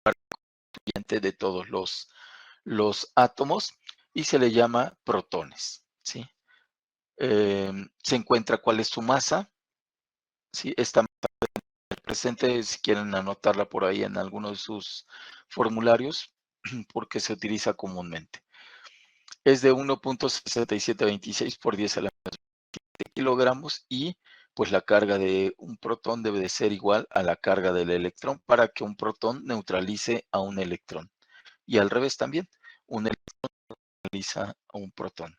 constituyente de todos los átomos y se le llama protones. ¿Sí? Se encuentra cuál es su masa ¿sí? Esta masa del presente, si quieren anotarla por ahí en alguno de sus formularios, porque se utiliza comúnmente. Es de 1.6726 por 10 a la menos 20 kilogramos y pues la carga de un protón debe de ser igual a la carga del electrón para que un protón neutralice a un electrón. Y al revés también, un electrón neutraliza a un protón.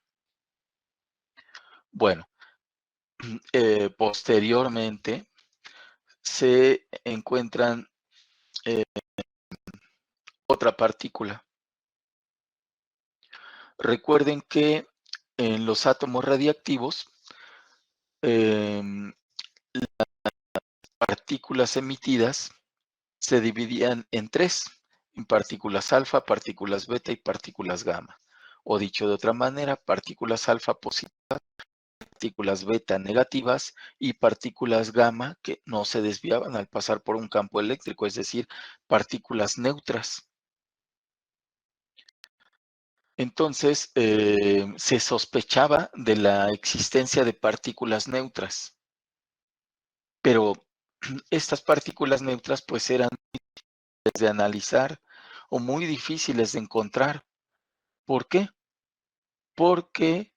Bueno, posteriormente se encuentran otra partícula. Recuerden que en los átomos radiactivos, las partículas emitidas se dividían en tres, en partículas alfa, partículas beta y partículas gamma. O dicho de otra manera, partículas alfa positivas, partículas beta negativas y partículas gamma que no se desviaban al pasar por un campo eléctrico, es decir, partículas neutras. Entonces, se sospechaba de la existencia de partículas neutras, pero estas partículas neutras pues eran difíciles de analizar o muy difíciles de encontrar. ¿Por qué? Porque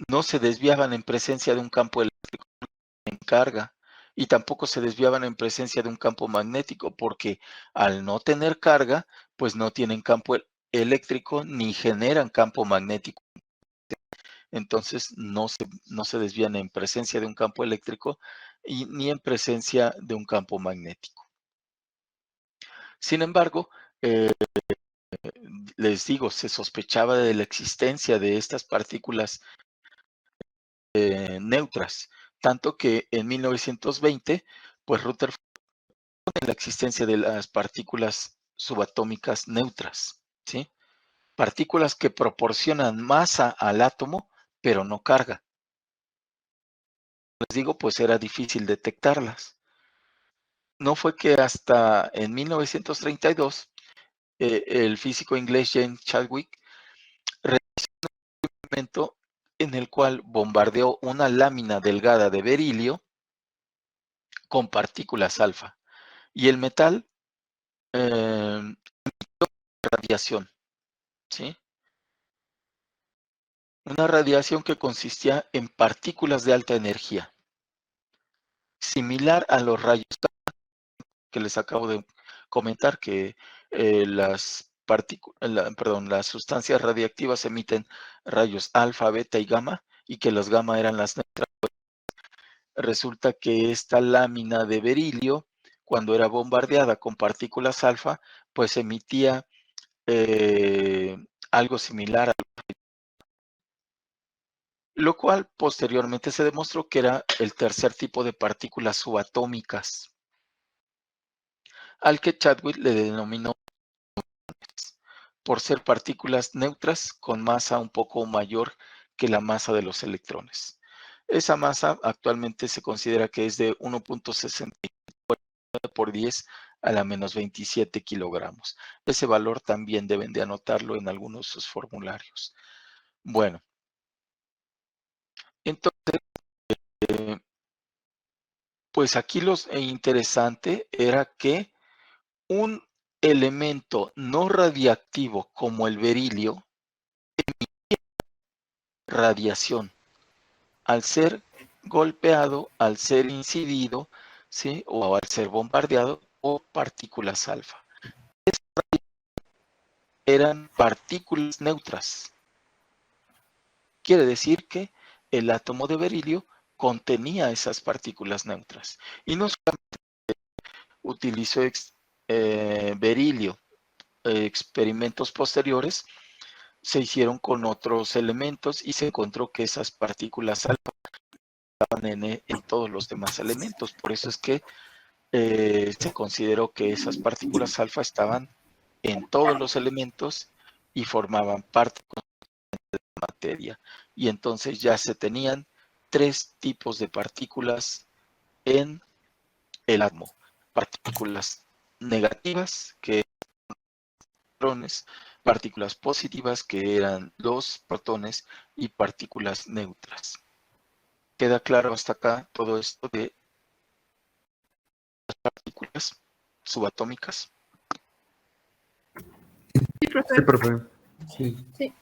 no se desviaban en presencia de un campo eléctrico en carga y tampoco se desviaban en presencia de un campo magnético, porque al no tener carga, pues no tienen campo eléctrico ni generan campo magnético. Entonces no se desvían en presencia de un campo eléctrico ni en presencia de un campo magnético. Sin embargo, les digo, se sospechaba de la existencia de estas partículas neutras, tanto que en 1920, pues Rutherford pone la existencia de las partículas subatómicas neutras, ¿sí? Partículas que proporcionan masa al átomo, pero no carga. Les digo, pues era difícil detectarlas. No fue que hasta en 1932 el físico inglés James Chadwick realizó un experimento en el cual bombardeó una lámina delgada de berilio con partículas alfa y el metal emitió radiación, ¿sí? Una radiación que consistía en partículas de alta energía, similar a los rayos que les acabo de comentar, que las sustancias radiactivas emiten rayos alfa, beta y gamma, y que los gamma eran las neutras. Resulta que esta lámina de berilio, cuando era bombardeada con partículas alfa, pues emitía algo similar a lo cual posteriormente se demostró que era el tercer tipo de partículas subatómicas, al que Chadwick le denominó por ser partículas neutras con masa un poco mayor que la masa de los electrones. Esa masa actualmente se considera que es de 1.69 por 10 a la menos 27 kilogramos. Ese valor también deben de anotarlo en algunos de sus formularios. Bueno, entonces, pues aquí lo interesante era que un elemento no radiactivo como el berilio emitía radiación al ser golpeado, al ser incidido, ¿sí? O al ser bombardeado por partículas alfa. Eran partículas neutras. Quiere decir que el átomo de berilio contenía esas partículas neutras. Y no solamente utilizó berilio, experimentos posteriores se hicieron con otros elementos y se encontró que esas partículas alfa estaban en todos los demás elementos. Por eso es que se consideró que esas partículas alfa estaban en todos los elementos y formaban parte de la materia. Y entonces ya se tenían tres tipos de partículas en el átomo. Partículas negativas, que eran electrones, partículas positivas, que eran los protones, y partículas neutras. ¿Queda claro hasta acá todo esto de las partículas subatómicas? Sí, profe. Sí, profe. Sí.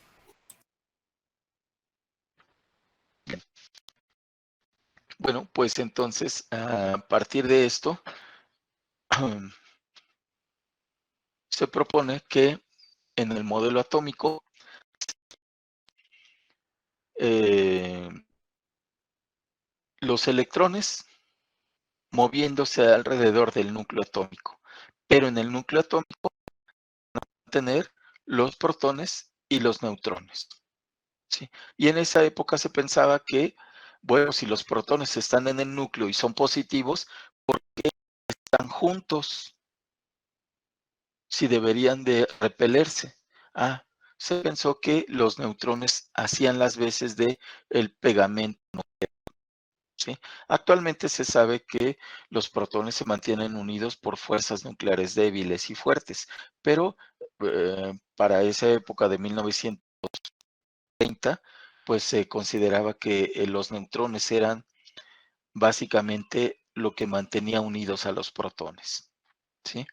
Bueno, pues entonces, a partir de esto, se propone que en el modelo atómico los electrones moviéndose alrededor del núcleo atómico, pero en el núcleo atómico van a tener los protones y los neutrones, ¿sí? Y en esa época se pensaba que, bueno, si los protones están en el núcleo y son positivos, ¿por qué están juntos? Si deberían de repelerse. Se pensó que los neutrones hacían las veces de el pegamento. ¿Sí? Actualmente se sabe que los protones se mantienen unidos por fuerzas nucleares débiles y fuertes, pero para esa época de 1930, pues se consideraba que los neutrones eran básicamente lo que mantenía unidos a los protones. ¿Sí?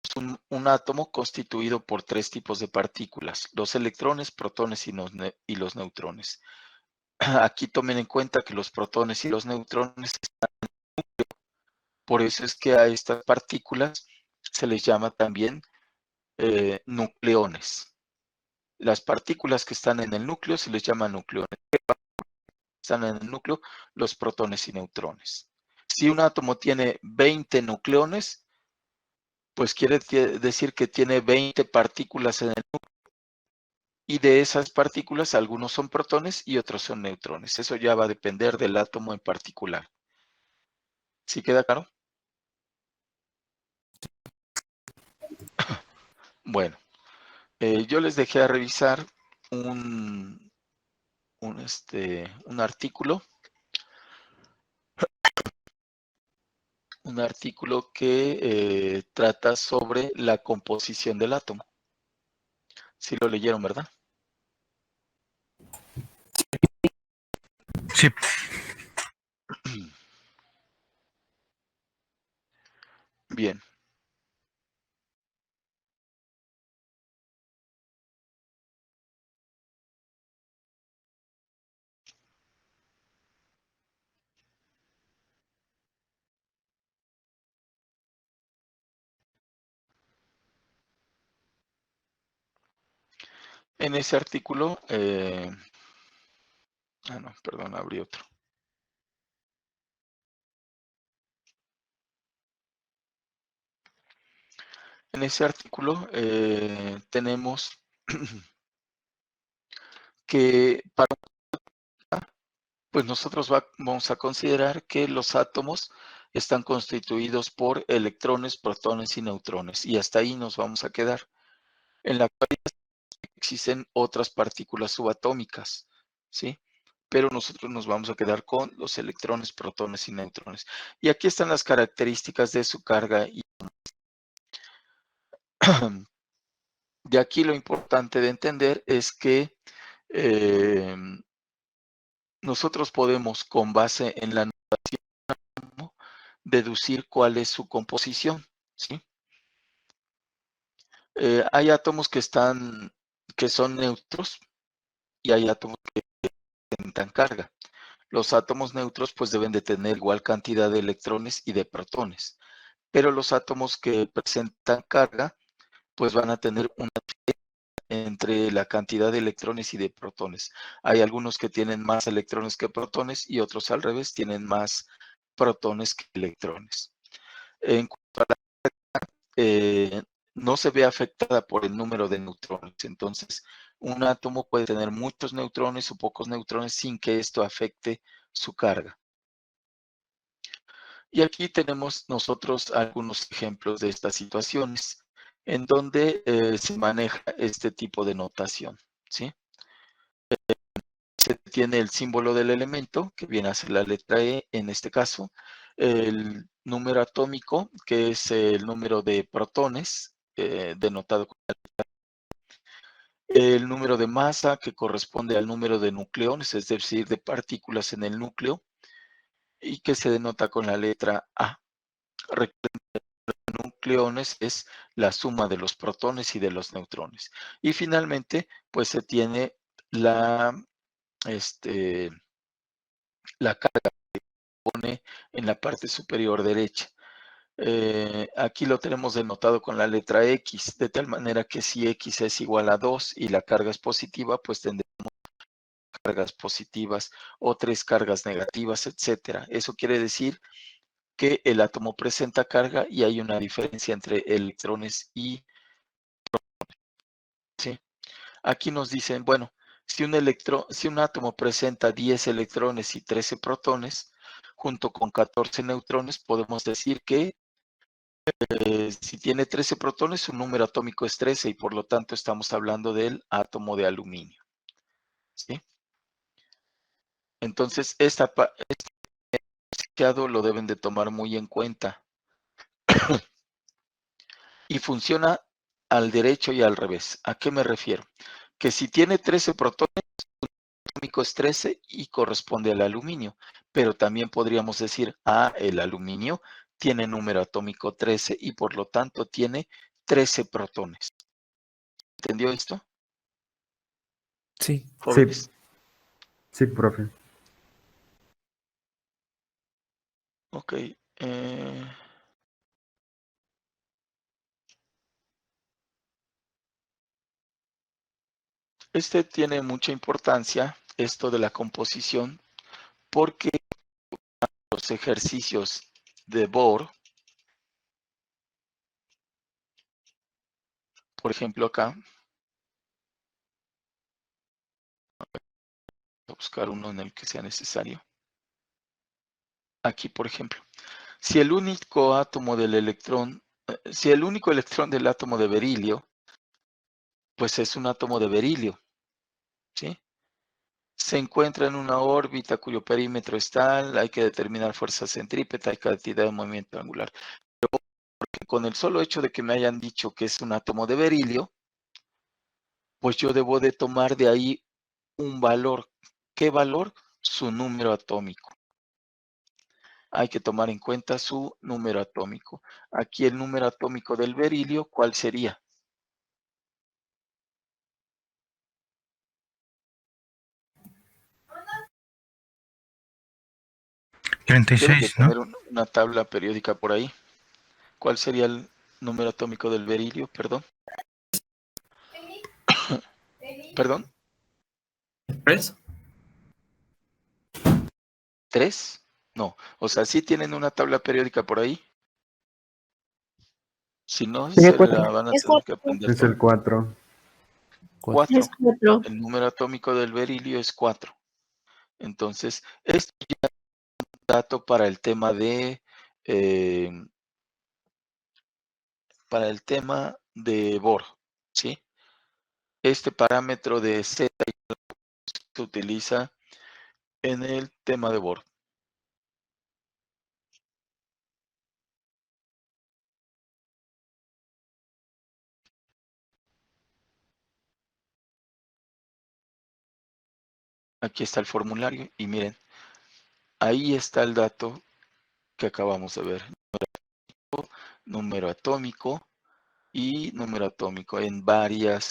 Es un átomo constituido por 3 tipos de partículas: los electrones, protones y los neutrones. Aquí tomen en cuenta que los protones y los neutrones están en el núcleo. Por eso es que a estas partículas se les llama también nucleones. Las partículas que están en el núcleo se les llama nucleones. Están en el núcleo los protones y neutrones. Si un átomo tiene 20 nucleones, pues quiere decir que tiene 20 partículas en el núcleo. Y de esas partículas, algunos son protones y otros son neutrones. Eso ya va a depender del átomo en particular. ¿Sí queda claro? Bueno, yo les dejé a revisar un artículo. Un artículo que trata sobre la composición del átomo. Sí lo leyeron, ¿verdad? Sí. Bien. En ese artículo, no, perdón, abrí otro. En ese artículo tenemos que pues nosotros vamos a considerar que los átomos están constituidos por electrones, protones y neutrones, y hasta ahí nos vamos a quedar. En la actualidad existen otras partículas subatómicas, ¿sí? Pero nosotros nos vamos a quedar con los electrones, protones y neutrones. Y aquí están las características de su carga. Y de aquí lo importante de entender es que nosotros podemos, con base en la notación, deducir cuál es su composición, ¿sí? Hay átomos que son neutros y hay átomos que presentan carga. Los átomos neutros pues deben de tener igual cantidad de electrones y de protones, pero los átomos que presentan carga pues van a tener una diferencia entre la cantidad de electrones y de protones. Hay algunos que tienen más electrones que protones y otros al revés, tienen más protones que electrones. En cuanto a la no se ve afectada por el número de neutrones. Entonces, un átomo puede tener muchos neutrones o pocos neutrones sin que esto afecte su carga. Y aquí tenemos nosotros algunos ejemplos de estas situaciones en donde se maneja este tipo de notación, ¿sí? Se tiene el símbolo del elemento, que viene a ser la letra E en este caso, el número atómico, que es el número de protones, denotado con la letra E, el número de masa, que corresponde al número de nucleones, es decir, de partículas en el núcleo, y que se denota con la letra A. Nucleones es la suma de los protones y de los neutrones. Y finalmente, pues se tiene la carga que pone en la parte superior derecha. Aquí lo tenemos denotado con la letra X, de tal manera que si X es igual a 2 y la carga es positiva, pues tendremos cargas positivas o 3 cargas negativas, etcétera. Eso quiere decir que el átomo presenta carga y hay una diferencia entre electrones y protones. ¿Sí? Aquí nos dicen, bueno, si un átomo presenta 10 electrones y 13 protones, junto con 14 neutrones, podemos decir que si tiene 13 protones, su número atómico es 13 y por lo tanto estamos hablando del átomo de aluminio. ¿Sí? Entonces, este lo deben de tomar muy en cuenta. Y funciona al derecho y al revés. ¿A qué me refiero? Que si tiene 13 protones, su atómico es 13 y corresponde al aluminio. Pero también podríamos decir, el aluminio tiene número atómico 13 y por lo tanto tiene 13 protones. ¿Entendió esto? Sí. Jóvenes. Sí, profe. Ok. Este tiene mucha importancia, esto de la composición, porque los ejercicios de Bohr, por ejemplo acá, voy a buscar uno en el que sea necesario. Aquí, por ejemplo, si el único átomo del electrón, si el único electrón del átomo de berilio, pues es un átomo de berilio, ¿sí? Se encuentra en una órbita cuyo perímetro es tal, hay que determinar fuerza centrípeta y cantidad de movimiento angular. Pero porque con el solo hecho de que me hayan dicho que es un átomo de berilio, pues yo debo de tomar de ahí un valor. ¿Qué valor? Su número atómico. Hay que tomar en cuenta su número atómico. Aquí el número atómico del berilio, ¿cuál sería? Deben de 36, ¿no? tener una tabla periódica por ahí. ¿Cuál sería el número atómico del berilio? Perdón. ¿Perdón? ¿Ves? 3. No, o sea, sí tienen una tabla periódica por ahí. Si no, Sería se cuatro. la van a Es tener que 4. aprender Es todo. el 4. 4. Es 4. 4. El número atómico del berilio es 4. Entonces, esto ya es un dato para el tema de Bohr, ¿sí? Este parámetro de Z se utiliza en el tema de Bohr. Aquí está el formulario y miren, ahí está el dato que acabamos de ver. Número atómico y número atómico. En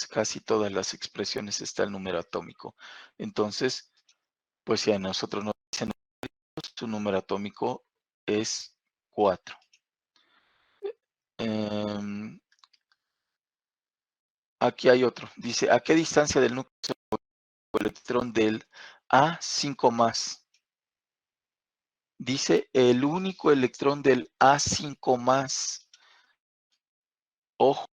casi todas las expresiones está el número atómico. Entonces, pues si a nosotros nos dicen su número atómico es 4. Aquí hay otro. Dice, ¿a qué distancia del núcleo se encuentra el electrón del A5+? Dice, el único electrón del A5+. Ojo,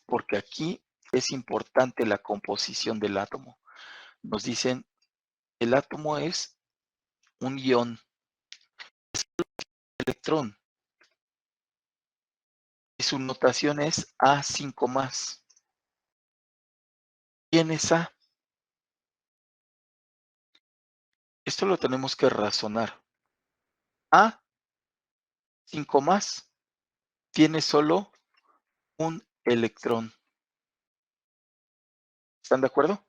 porque aquí es importante la composición del átomo. Nos dicen, el átomo es un ion, es un electrón, y su notación es A5+. ¿Quién es A? Esto lo tenemos que razonar. A5+ tiene solo un electrón. ¿Están de acuerdo?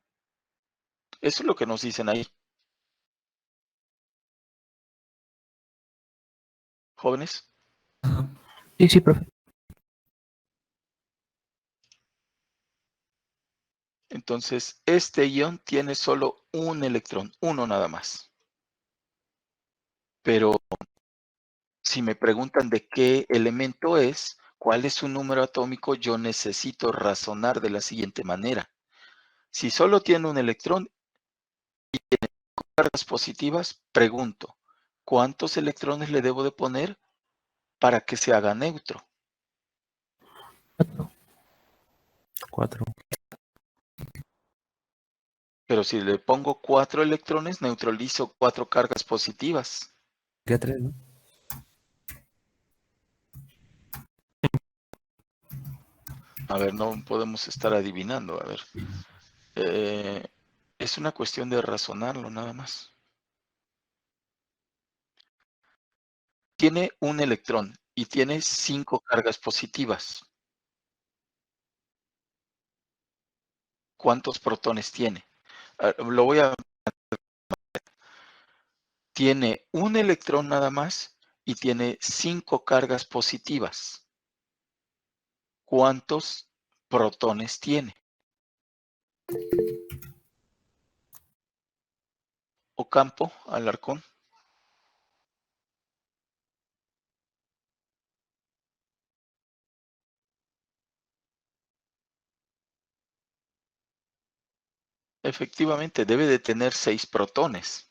Eso es lo que nos dicen ahí. ¿Jóvenes? Sí, sí, profe. Entonces, este ion tiene solo un electrón, uno nada más. Pero si me preguntan de qué elemento es, cuál es su número atómico, yo necesito razonar de la siguiente manera. Si solo tiene un electrón y tiene cargas positivas, pregunto, ¿cuántos electrones le debo de poner para que se haga neutro? 4. Pero si le pongo 4 electrones, neutralizo 4 cargas positivas. ¿Qué 3, no? A ver, no podemos estar adivinando. A ver, es una cuestión de razonarlo nada más. Tiene un electrón y tiene 5 cargas positivas. ¿Cuántos protones tiene? Lo voy a... Tiene un electrón nada más y tiene 5 cargas positivas. ¿Cuántos protones tiene? Ocampo, Alarcón. Efectivamente, debe de tener 6 protones.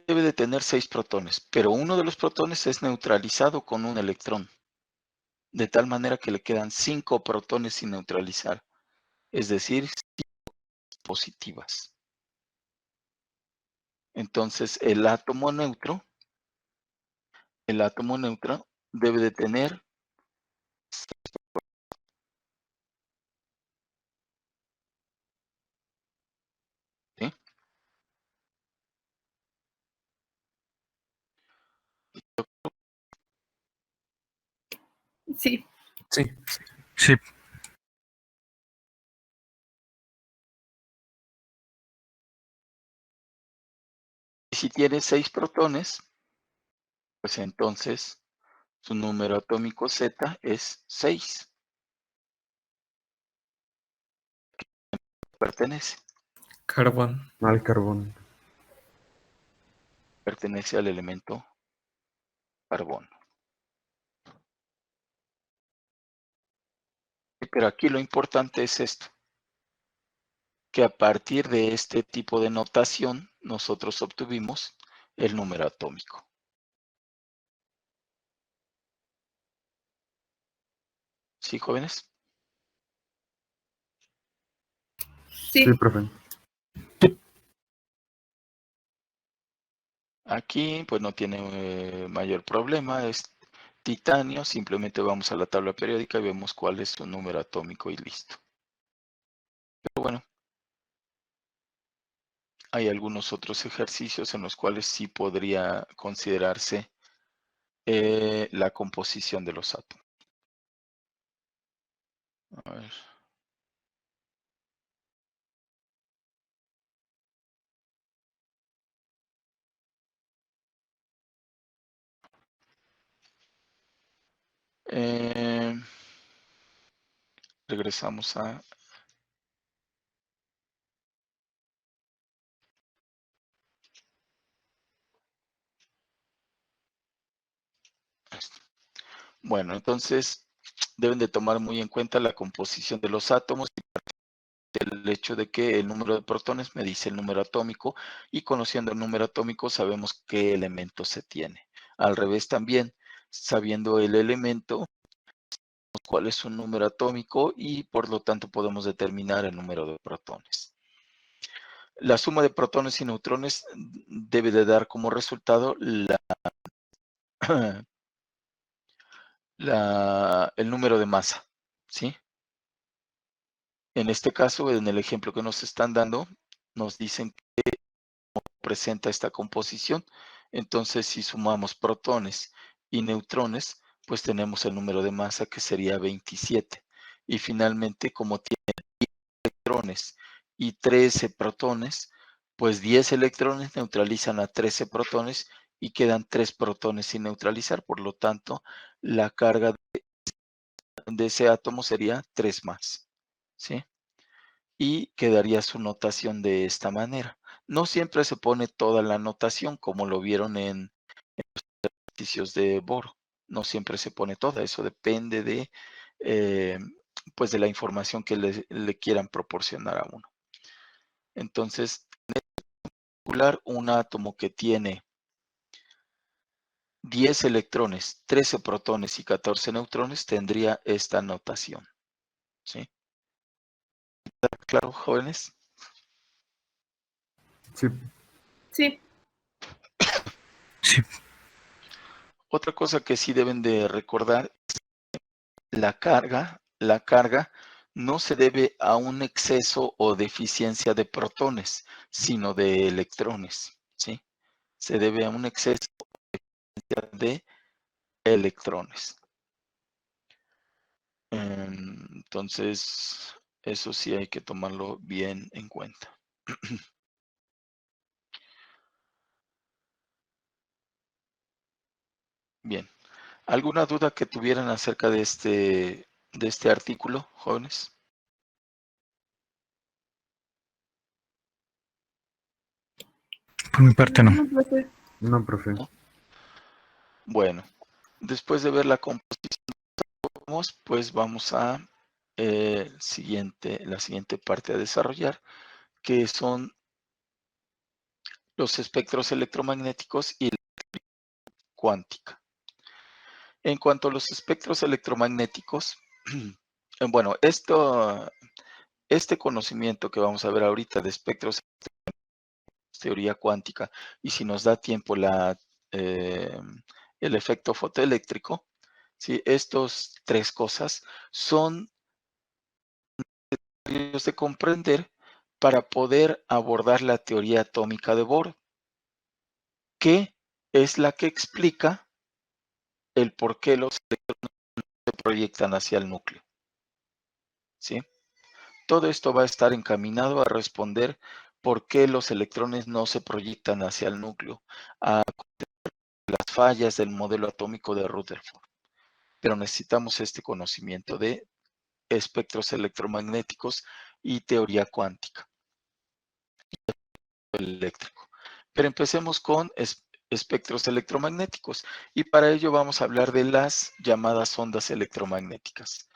Debe de tener 6 protones, pero uno de los protones es neutralizado con un electrón, de tal manera que le quedan 5 protones sin neutralizar, es decir, 5 positivas. Entonces, el átomo neutro debe de tener 6 protones, Sí, Sí. Sí, y si tiene 6 protones, pues entonces su número atómico Z es 6. Pertenece Carbón. Al carbón. al elemento carbono. Pero aquí lo importante es esto, que a partir de este tipo de notación nosotros obtuvimos el número atómico. ¿Sí, jóvenes? sí. Sí, profe. Aquí pues no tiene mayor problema, es titanio, simplemente vamos a la tabla periódica y vemos cuál es su número atómico y listo. Pero bueno, hay algunos otros ejercicios en los cuales sí podría considerarse la composición de los átomos. A ver. Regresamos a esto. Bueno, entonces deben de tomar muy en cuenta la composición de los átomos y el hecho de que el número de protones me dice el número atómico y conociendo el número atómico sabemos qué elemento se tiene. Al revés también, sabiendo el elemento, cuál es su número atómico y por lo tanto podemos determinar el número de protones. La suma de protones y neutrones debe de dar como resultado el número de masa, ¿sí? En este caso, en el ejemplo que nos están dando, nos dicen que presenta esta composición. Entonces, si sumamos protones y neutrones, pues tenemos el número de masa que sería 27. Y finalmente, como tiene 10 electrones y 13 protones, pues 10 electrones neutralizan a 13 protones y quedan 3 protones sin neutralizar. Por lo tanto, la carga de ese átomo sería 3 más, ¿sí? Y quedaría su notación de esta manera. No siempre se pone toda la notación, como lo vieron en los ejercicios de Bohr. No siempre se pone toda, eso depende de, pues de la información que le quieran proporcionar a uno. Entonces, un átomo que tiene 10 electrones, 13 protones y 14 neutrones tendría esta notación, ¿sí? ¿Claro, jóvenes? Sí, Sí, Sí, Otra cosa que sí deben de recordar, la carga no se debe a un exceso o deficiencia de protones, sino de electrones, ¿sí? Se debe a un exceso de electrones. Entonces, eso sí hay que tomarlo bien en cuenta. Bien. ¿Alguna duda que tuvieran acerca de este artículo, jóvenes? por mi parte no. no, profe. no, profe. ¿No? Bueno, después de ver la composición de átomos, pues vamos a la siguiente parte a desarrollar, que son los espectros electromagnéticos y la cuántica. En cuanto a los espectros electromagnéticos, bueno, este conocimiento que vamos a ver ahorita de espectros, teoría cuántica, y si nos da tiempo el efecto fotoeléctrico, ¿sí? Estos 3 cosas son necesarios de comprender para poder abordar la teoría atómica de Bohr, que es la que explica el por qué los electrones se proyectan hacia el núcleo, ¿sí? Todo esto va a estar encaminado a responder por qué los electrones no se proyectan hacia el núcleo, a las fallas del modelo atómico de Rutherford. Pero necesitamos este conocimiento de espectros electromagnéticos y teoría cuántica eléctrico. Pero empecemos con espectros electromagnéticos y para ello vamos a hablar de las llamadas ondas electromagnéticas.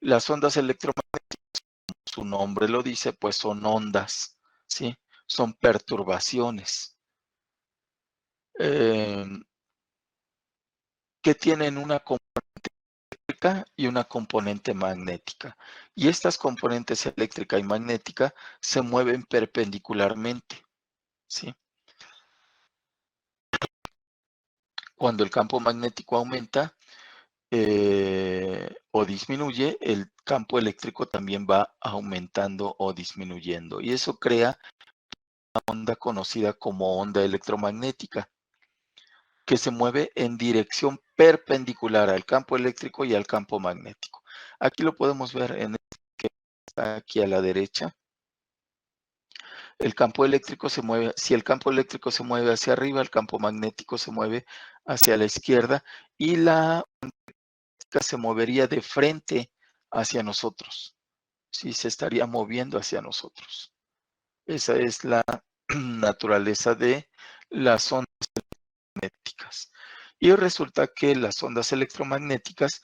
Las ondas electromagnéticas, como su nombre lo dice, pues son ondas, ¿sí? Son perturbaciones que tienen una componente eléctrica y una componente magnética. Y estas componentes eléctrica y magnética se mueven perpendicularmente, ¿sí? Cuando el campo magnético aumenta o disminuye, el campo eléctrico también va aumentando o disminuyendo. Y eso crea una onda conocida como onda electromagnética, que se mueve en dirección perpendicular al campo eléctrico y al campo magnético. Aquí lo podemos ver en este que está aquí a la derecha. El campo eléctrico se mueve, si el campo eléctrico se mueve hacia arriba, el campo magnético se mueve hacia la izquierda y la se movería de frente hacia nosotros, ¿sí? Se estaría moviendo hacia nosotros. Esa es la naturaleza de las ondas electromagnéticas. Y resulta que las ondas electromagnéticas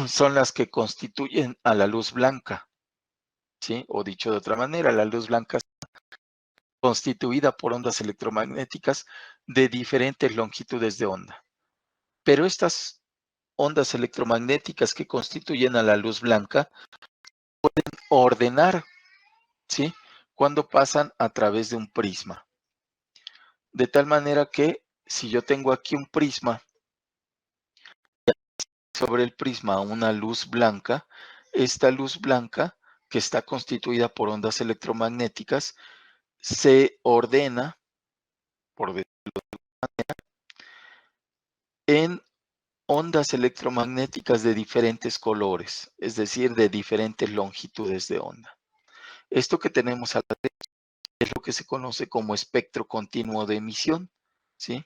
son las que constituyen a la luz blanca, ¿sí? O dicho de otra manera, la luz blanca constituida por ondas electromagnéticas de diferentes longitudes de onda. Pero estas ondas electromagnéticas que constituyen a la luz blanca pueden ordenar, ¿sí? Cuando pasan a través de un prisma. De tal manera que si yo tengo aquí un prisma, sobre el prisma una luz blanca, esta luz blanca, que está constituida por ondas electromagnéticas, se ordena, por decirlo de alguna manera, en ondas electromagnéticas de diferentes colores, es decir, de diferentes longitudes de onda. Esto que tenemos a la derecha es lo que se conoce como espectro continuo de emisión, ¿sí?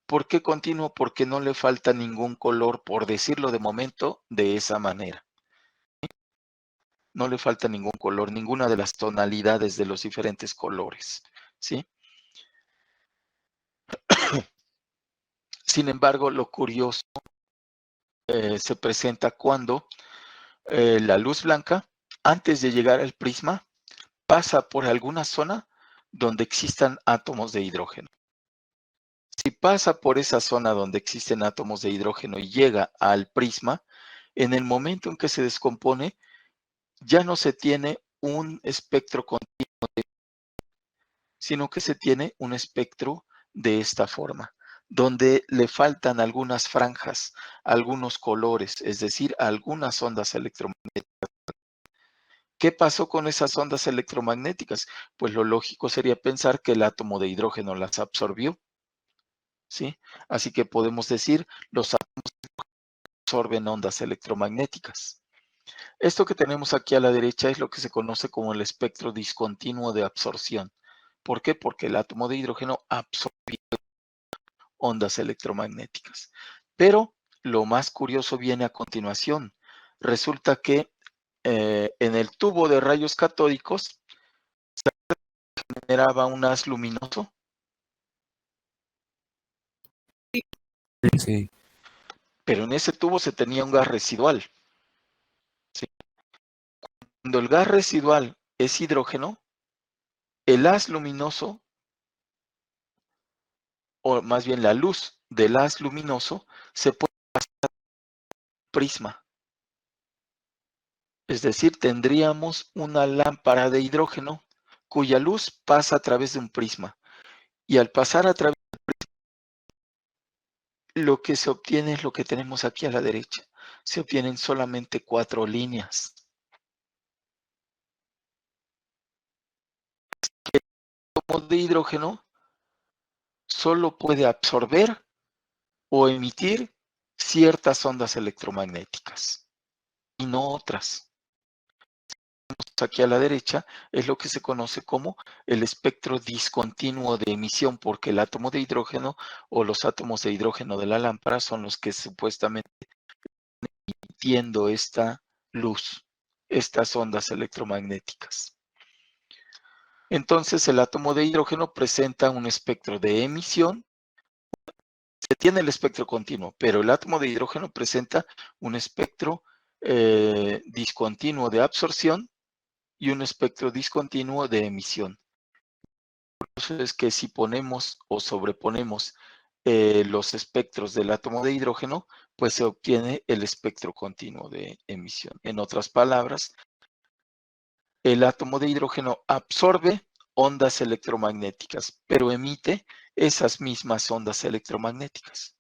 ¿Por qué continuo? Porque no le falta ningún color, por decirlo de momento, de esa manera. No le falta ningún color, ninguna de las tonalidades de los diferentes colores, ¿sí? Sin embargo, lo curioso se presenta cuando la luz blanca, antes de llegar al prisma, pasa por alguna zona donde existan átomos de hidrógeno. Si pasa por esa zona donde existen átomos de hidrógeno y llega al prisma, en el momento en que se descompone, ya no se tiene un espectro continuo, sino que se tiene un espectro de esta forma, donde le faltan algunas franjas, algunos colores, es decir, algunas ondas electromagnéticas. ¿Qué pasó con esas ondas electromagnéticas? Pues lo lógico sería pensar que el átomo de hidrógeno las absorbió, ¿sí? Así que podemos decir, los átomos absorben ondas electromagnéticas. Esto que tenemos aquí a la derecha es lo que se conoce como el espectro discontinuo de absorción. ¿Por qué? Porque el átomo de hidrógeno absorbió ondas electromagnéticas. Pero lo más curioso viene a continuación. Resulta que en el tubo de rayos catódicos generaba un haz luminoso. Sí. Pero en ese tubo se tenía un gas residual, ¿sí? Cuando el gas residual es hidrógeno, el haz luminoso, o más bien la luz del haz luminoso, se puede pasar al prisma. Es decir, tendríamos una lámpara de hidrógeno cuya luz pasa a través de un prisma. Y al pasar a través del prisma, lo que se obtiene es lo que tenemos aquí a la derecha. Se obtienen solamente 4 líneas. El átomo de hidrógeno solo puede absorber o emitir ciertas ondas electromagnéticas y no otras. Aquí a la derecha es lo que se conoce como el espectro discontinuo de emisión, porque el átomo de hidrógeno o los átomos de hidrógeno de la lámpara son los que supuestamente están emitiendo esta luz, estas ondas electromagnéticas. Entonces el átomo de hidrógeno presenta un espectro de emisión. Se tiene el espectro continuo, pero el átomo de hidrógeno presenta un espectro discontinuo de absorción y un espectro discontinuo de emisión. Por eso es que si ponemos o sobreponemos los espectros del átomo de hidrógeno, pues se obtiene el espectro continuo de emisión. En otras palabras, el átomo de hidrógeno absorbe ondas electromagnéticas, pero emite esas mismas ondas electromagnéticas.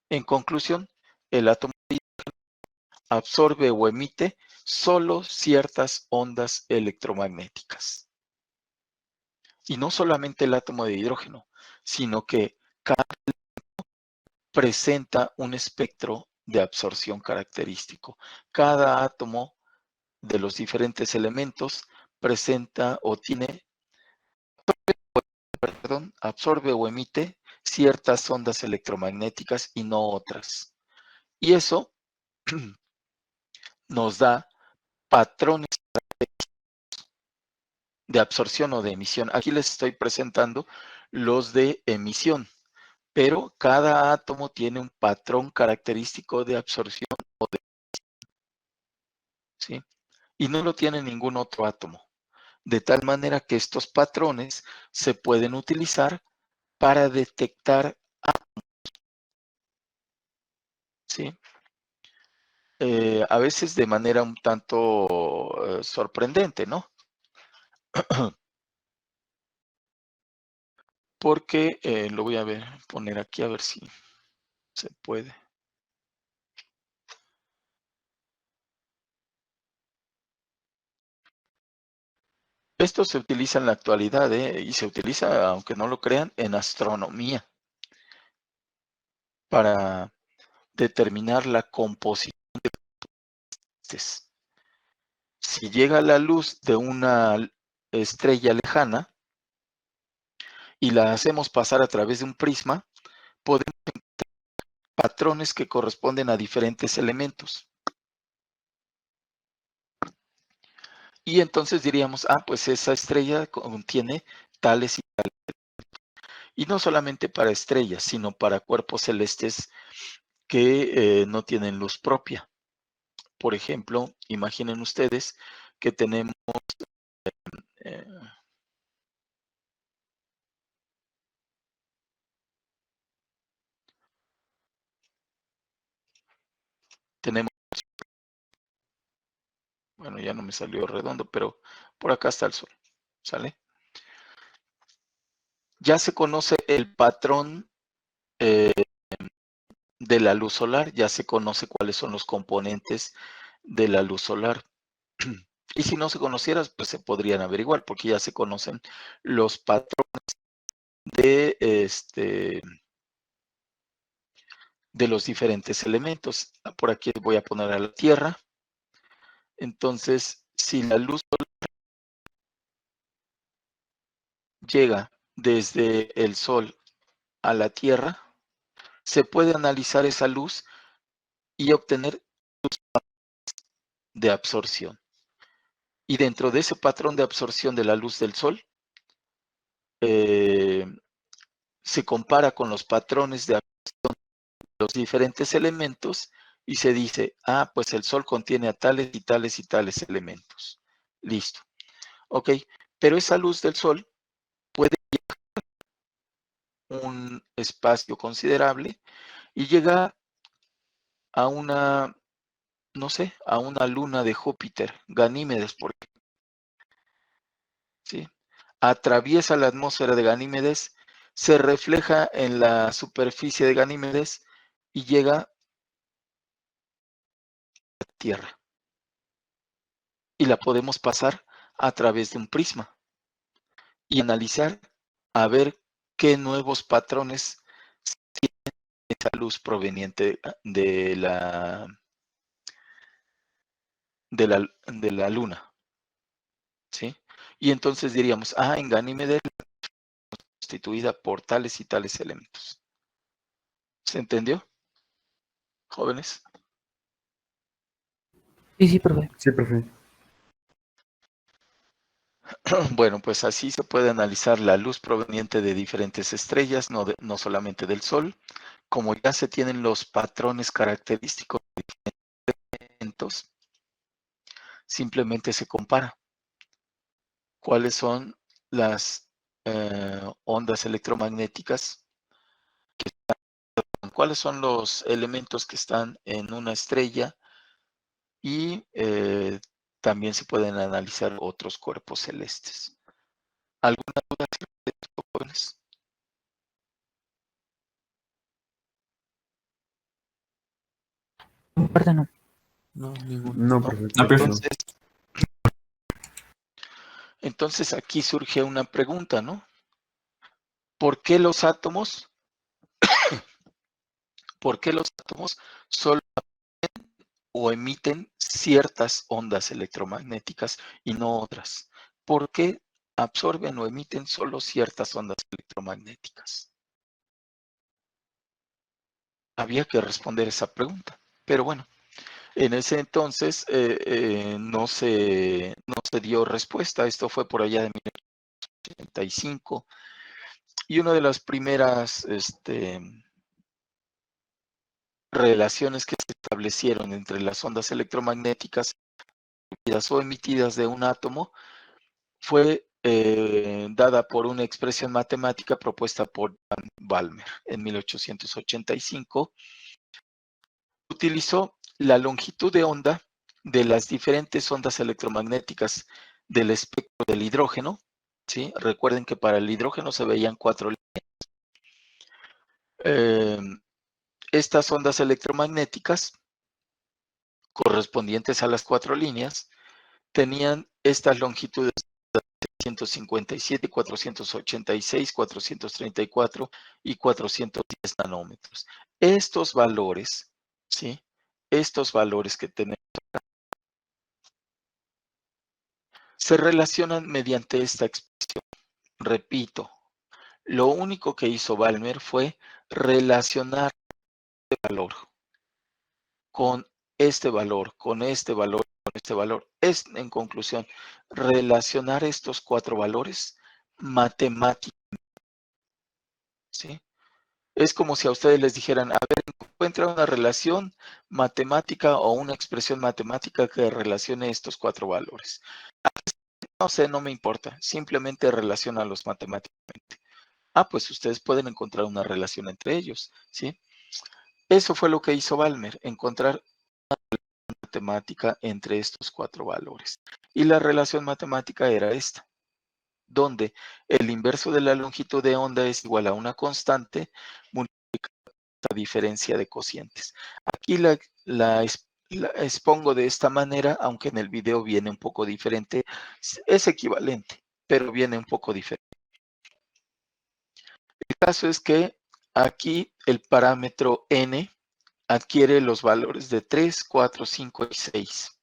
En conclusión, el átomo de hidrógeno absorbe o emite solo ciertas ondas electromagnéticas. Y no solamente el átomo de hidrógeno, sino que cada átomo presenta un espectro de absorción característico. Cada átomo de los diferentes elementos presenta o absorbe o emite ciertas ondas electromagnéticas y no otras. Y eso nos da patrones de absorción o de emisión. Aquí les estoy presentando los de emisión, pero cada átomo tiene un patrón característico de absorción o de emisión, ¿sí? Y no lo tiene ningún otro átomo. De tal manera que estos patrones se pueden utilizar para detectar átomos, ¿sí? A veces de manera un tanto sorprendente, ¿no? Porque lo voy a poner aquí a ver si se puede. Esto se utiliza en la actualidad y se utiliza, aunque no lo crean, en astronomía para determinar la composición de celestes. Si llega la luz de una estrella lejana y la hacemos pasar a través de un prisma, podemos encontrar patrones que corresponden a diferentes elementos. Y entonces diríamos, pues esa estrella contiene tales y tales. Y no solamente para estrellas, sino para cuerpos celestes que no tienen luz propia. Por ejemplo, imaginen ustedes que tenemos bueno, ya no me salió redondo, pero por acá está el Sol, ¿sale? Ya se conoce el patrón de la luz solar, ya se conoce cuáles son los componentes de la luz solar. Y si no se conociera, pues se podrían averiguar, porque ya se conocen los patrones de los diferentes elementos. Por aquí voy a poner a la Tierra. Entonces, si la luz solar llega desde el Sol a la Tierra, se puede analizar esa luz y obtener luz de absorción. Y dentro de ese patrón de absorción de la luz del Sol, se compara con los patrones de absorción de los diferentes elementos y se dice, pues el Sol contiene a tales y tales y tales elementos. Listo. Ok, pero esa luz del Sol puede viajar un espacio considerable y llega a una, no sé, a una luna de Júpiter, Ganímedes, por ejemplo. ¿Sí? Atraviesa la atmósfera de Ganímedes, se refleja en la superficie de Ganímedes y llega a la Tierra. Y la podemos pasar a través de un prisma y analizar a ver qué nuevos patrones tiene esa luz proveniente de la luna. ¿Sí? Y entonces diríamos, en Ganímedes constituida por tales y tales elementos. ¿Se entendió, jóvenes? Sí, profe. Sí, profe. Bueno, pues así se puede analizar la luz proveniente de diferentes estrellas, no solamente del Sol. Como ya se tienen los patrones característicos de diferentes elementos, simplemente se compara cuáles son las ondas electromagnéticas, cuáles son los elementos que están en una estrella y también se pueden analizar otros cuerpos celestes. ¿Alguna duda, jóvenes? Compártanos. No, ninguno. No, ¿No? profe. No, profe. Entonces aquí surge una pregunta, ¿no? ¿Por qué los átomos solo o emiten ciertas ondas electromagnéticas y no otras? ¿Por qué absorben o emiten solo ciertas ondas electromagnéticas? Había que responder esa pregunta, pero bueno, en ese entonces no se dio respuesta. Esto fue por allá de 1985 y una de las primeras relaciones que se establecieron entre las ondas electromagnéticas o emitidas de un átomo fue dada por una expresión matemática propuesta por Jan Balmer en 1885. Utilizó la longitud de onda de las diferentes ondas electromagnéticas del espectro del hidrógeno. ¿Sí? Recuerden que para el hidrógeno se veían 4 líneas. Estas ondas electromagnéticas correspondientes a las 4 líneas tenían estas longitudes de 357, 486, 434 y 410 nanómetros. Estos valores ¿sí? Estos valores que tenemos se relacionan mediante esta expresión. Repito, lo único que hizo Balmer fue relacionar este valor con este valor, con este valor, con este valor. Es, en conclusión, relacionar estos 4 valores matemáticamente, ¿sí? Es como si a ustedes les dijeran, a ver, encuentra una relación matemática o una expresión matemática que relacione estos 4 valores. No sé, no me importa, simplemente relaciónalos matemáticamente. Ah, pues ustedes pueden encontrar una relación entre ellos, ¿sí? Eso fue lo que hizo Balmer, encontrar una matemática entre estos 4 valores. Y la relación matemática era esta, donde el inverso de la longitud de onda es igual a una constante multiplicada por la diferencia de cocientes. Aquí la expongo de esta manera, aunque en el video viene un poco diferente, es equivalente, pero viene un poco diferente. El caso es que aquí el parámetro n adquiere los valores de 3, 4, 5 y 6.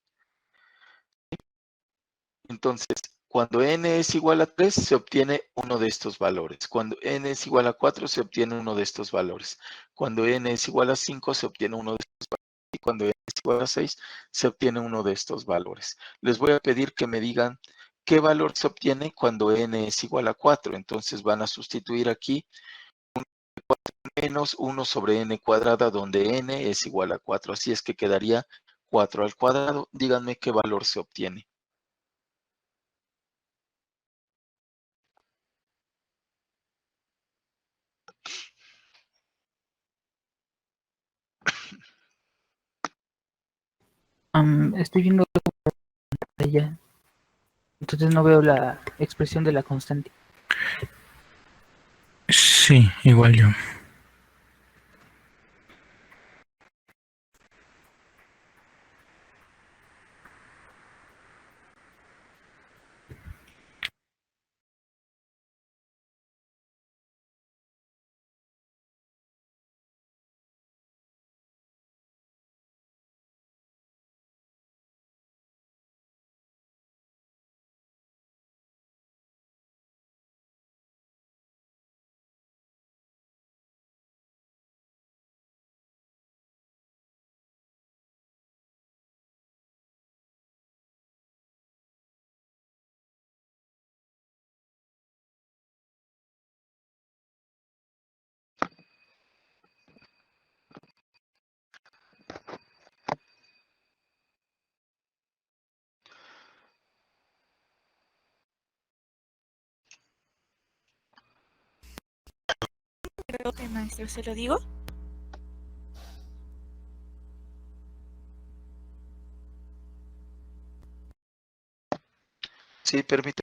Entonces, cuando n es igual a 3, se obtiene uno de estos valores. Cuando n es igual a 4, se obtiene uno de estos valores. Cuando n es igual a 5, se obtiene uno de estos valores. Y cuando n es igual a 6, se obtiene uno de estos valores. Les voy a pedir que me digan qué valor se obtiene cuando n es igual a 4. Entonces van a sustituir aquí menos 1 sobre n cuadrada, donde n es igual a 4. Así es que quedaría 4 al cuadrado. Díganme qué valor se obtiene. Estoy viendo la pantalla, entonces no veo la expresión de la constante. Sí, igual yo. Creo que maestro, ¿se lo digo? Sí, permíteme.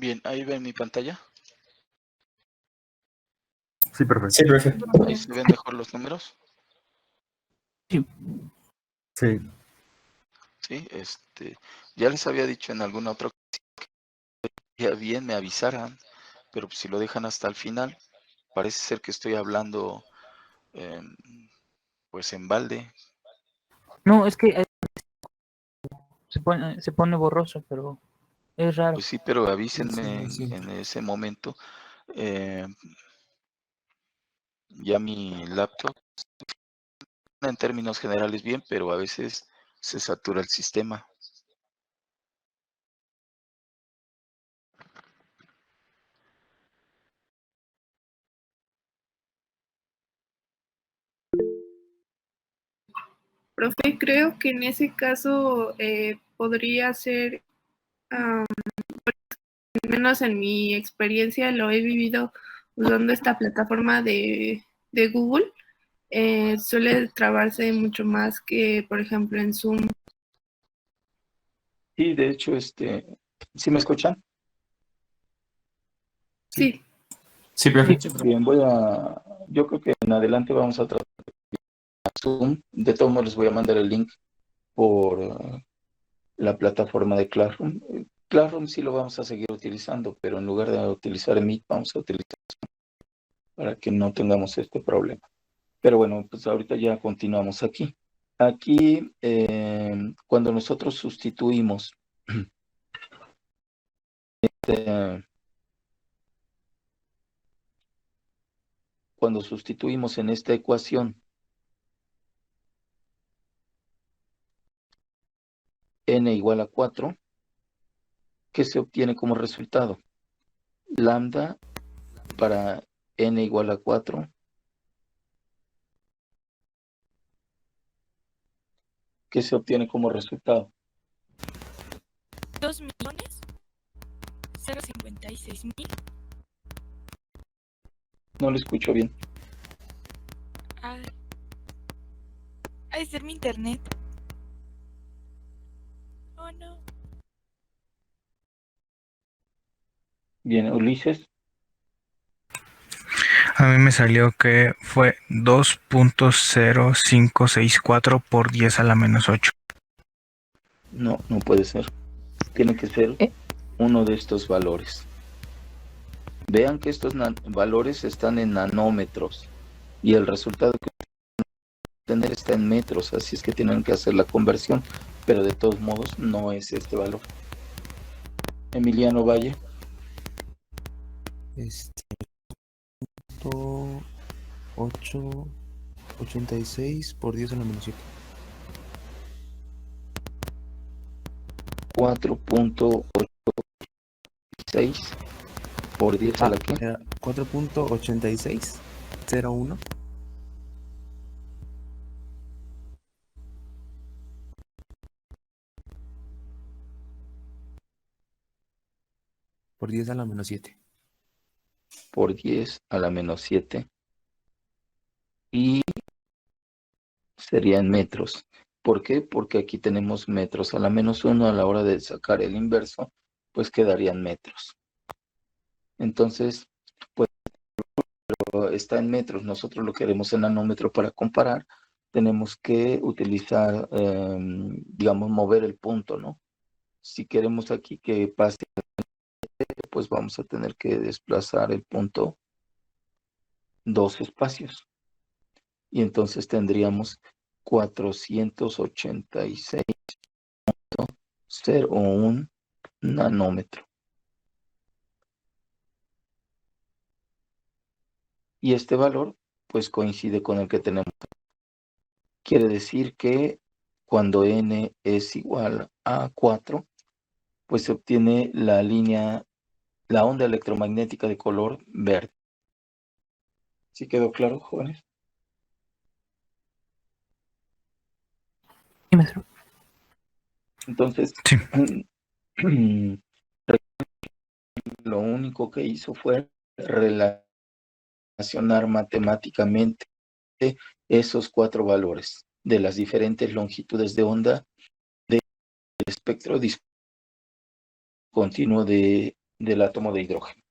Bien, ahí ven mi pantalla. Sí, profe. Sí, profe. Ahí se ven mejor los números. Sí. Sí. Sí, ya les había dicho en alguna otra ocasión que ya bien me avisaran, pero si lo dejan hasta el final, parece ser que estoy hablando pues en balde. No, es que se pone borroso, pero es raro. Pues sí, pero avísenme Sí. en ese momento. Ya mi laptop, en términos generales bien, pero a veces se satura el sistema. Profe, creo que en ese caso podría ser, al menos en mi experiencia lo he vivido usando esta plataforma de Google, suele trabarse mucho más que, por ejemplo, en Zoom. Y de hecho, ¿sí me escuchan? Sí, Sí, profe. Bien, yo creo que en adelante vamos a tratar Zoom. De todos modos les voy a mandar el link por la plataforma de Classroom. Classroom sí lo vamos a seguir utilizando, pero en lugar de utilizar Meet, vamos a utilizar Zoom para que no tengamos este problema. Pero bueno, pues ahorita ya continuamos aquí. Aquí, cuando nosotros sustituimos en esta ecuación n igual a 4, ¿qué se obtiene como resultado? Lambda para n igual a 4. ¿Qué se obtiene como resultado? 2.056.000. No lo escucho bien. Ha de ser mi internet. Oh, no. Bien, Ulises. A mí me salió que fue 2.0564 por 10 a la menos 8. No, no puede ser. Tiene que ser uno de estos valores. Vean que estos valores están en nanómetros y el resultado que tener está en metros, así es que tienen que hacer la conversión, pero de todos modos no es este valor. Emiliano Valle. 86 por 10 a la menos 7. 4.86 por 10 a la que. 4.8601 por 10 a la menos 7. Por 10 a la menos 7. Y sería en metros. ¿Por qué? Porque aquí tenemos metros a la menos 1, a la hora de sacar el inverso, pues quedarían metros. Entonces, pues está en metros, nosotros lo queremos en nanómetro para comparar, tenemos que utilizar, digamos, mover el punto, ¿no? Si queremos aquí que pase, pues vamos a tener que desplazar el punto 2 espacios. Y entonces tendríamos 486.01 nanómetro. Y este valor, pues coincide con el que tenemos. Quiere decir que cuando n es igual a 4, pues se obtiene la onda electromagnética de color verde. ¿Sí quedó claro, jóvenes? Sí, maestro. Entonces, Sí. lo único que hizo fue relacionar matemáticamente esos 4 valores de las diferentes longitudes de onda del espectro discontinuo de del átomo de hidrógeno.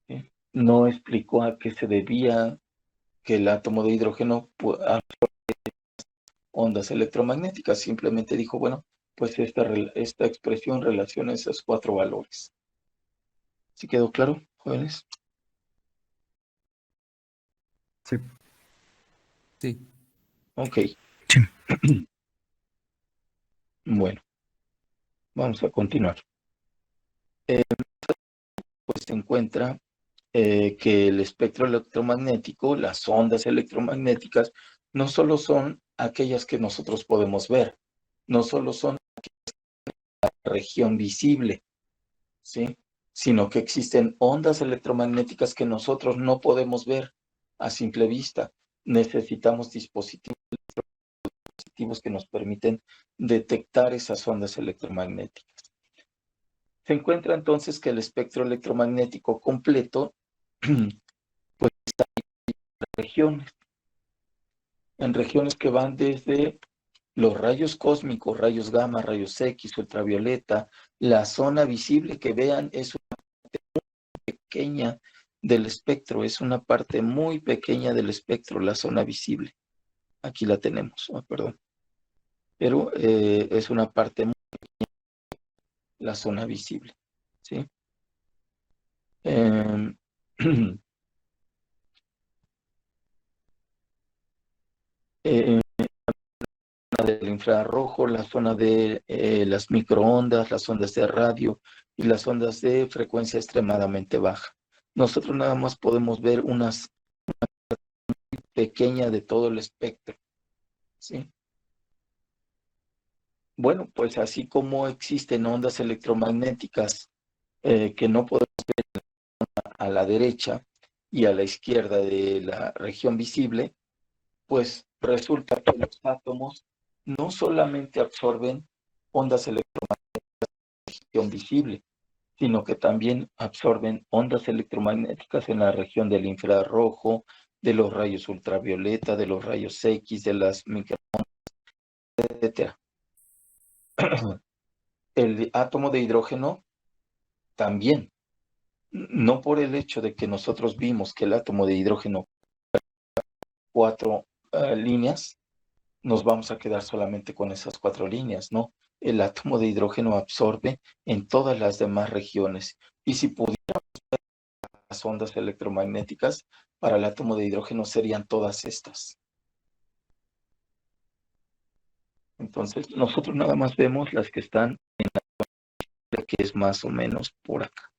¿Sí? No explicó a qué se debía que el átomo de hidrógeno absorbe ondas electromagnéticas. Simplemente dijo, bueno, pues esta expresión relaciona esos 4 valores. ¿Sí quedó claro, jóvenes? Sí. Sí. Ok. Sí. Bueno, vamos a continuar. Pues se encuentra que el espectro electromagnético, las ondas electromagnéticas, no solo son aquellas que nosotros podemos ver, no solo son la región visible, ¿sí? Sino que existen ondas electromagnéticas que nosotros no podemos ver a simple vista. Necesitamos dispositivos que nos permiten detectar esas ondas electromagnéticas. Se encuentra entonces que el espectro electromagnético completo pues está en regiones que van desde los rayos cósmicos, rayos gamma, rayos X, ultravioleta. La zona visible que vean es una parte muy pequeña del espectro, es una parte muy pequeña del espectro, la zona visible. Aquí la tenemos, perdón. Pero es una parte muy pequeña, la zona visible, ¿sí? Del infrarrojo, la zona de las microondas, las ondas de radio y las ondas de frecuencia extremadamente baja. Nosotros nada más podemos ver una pequeña de todo el espectro, ¿sí? Bueno, pues así como existen ondas electromagnéticas que no podemos ver a la derecha y a la izquierda de la región visible, pues resulta que los átomos no solamente absorben ondas electromagnéticas en la región visible, sino que también absorben ondas electromagnéticas en la región del infrarrojo, de los rayos ultravioleta, de los rayos X, de las microondas, etc. El átomo de hidrógeno también, no por el hecho de que nosotros vimos que el átomo de hidrógeno 4 líneas, nos vamos a quedar solamente con esas 4 líneas, ¿no? El átomo de hidrógeno absorbe en todas las demás regiones. Y si pudiéramos ver las ondas electromagnéticas, para el átomo de hidrógeno serían todas estas. Entonces, nosotros nada más vemos las que están en la zona que es más o menos por acá.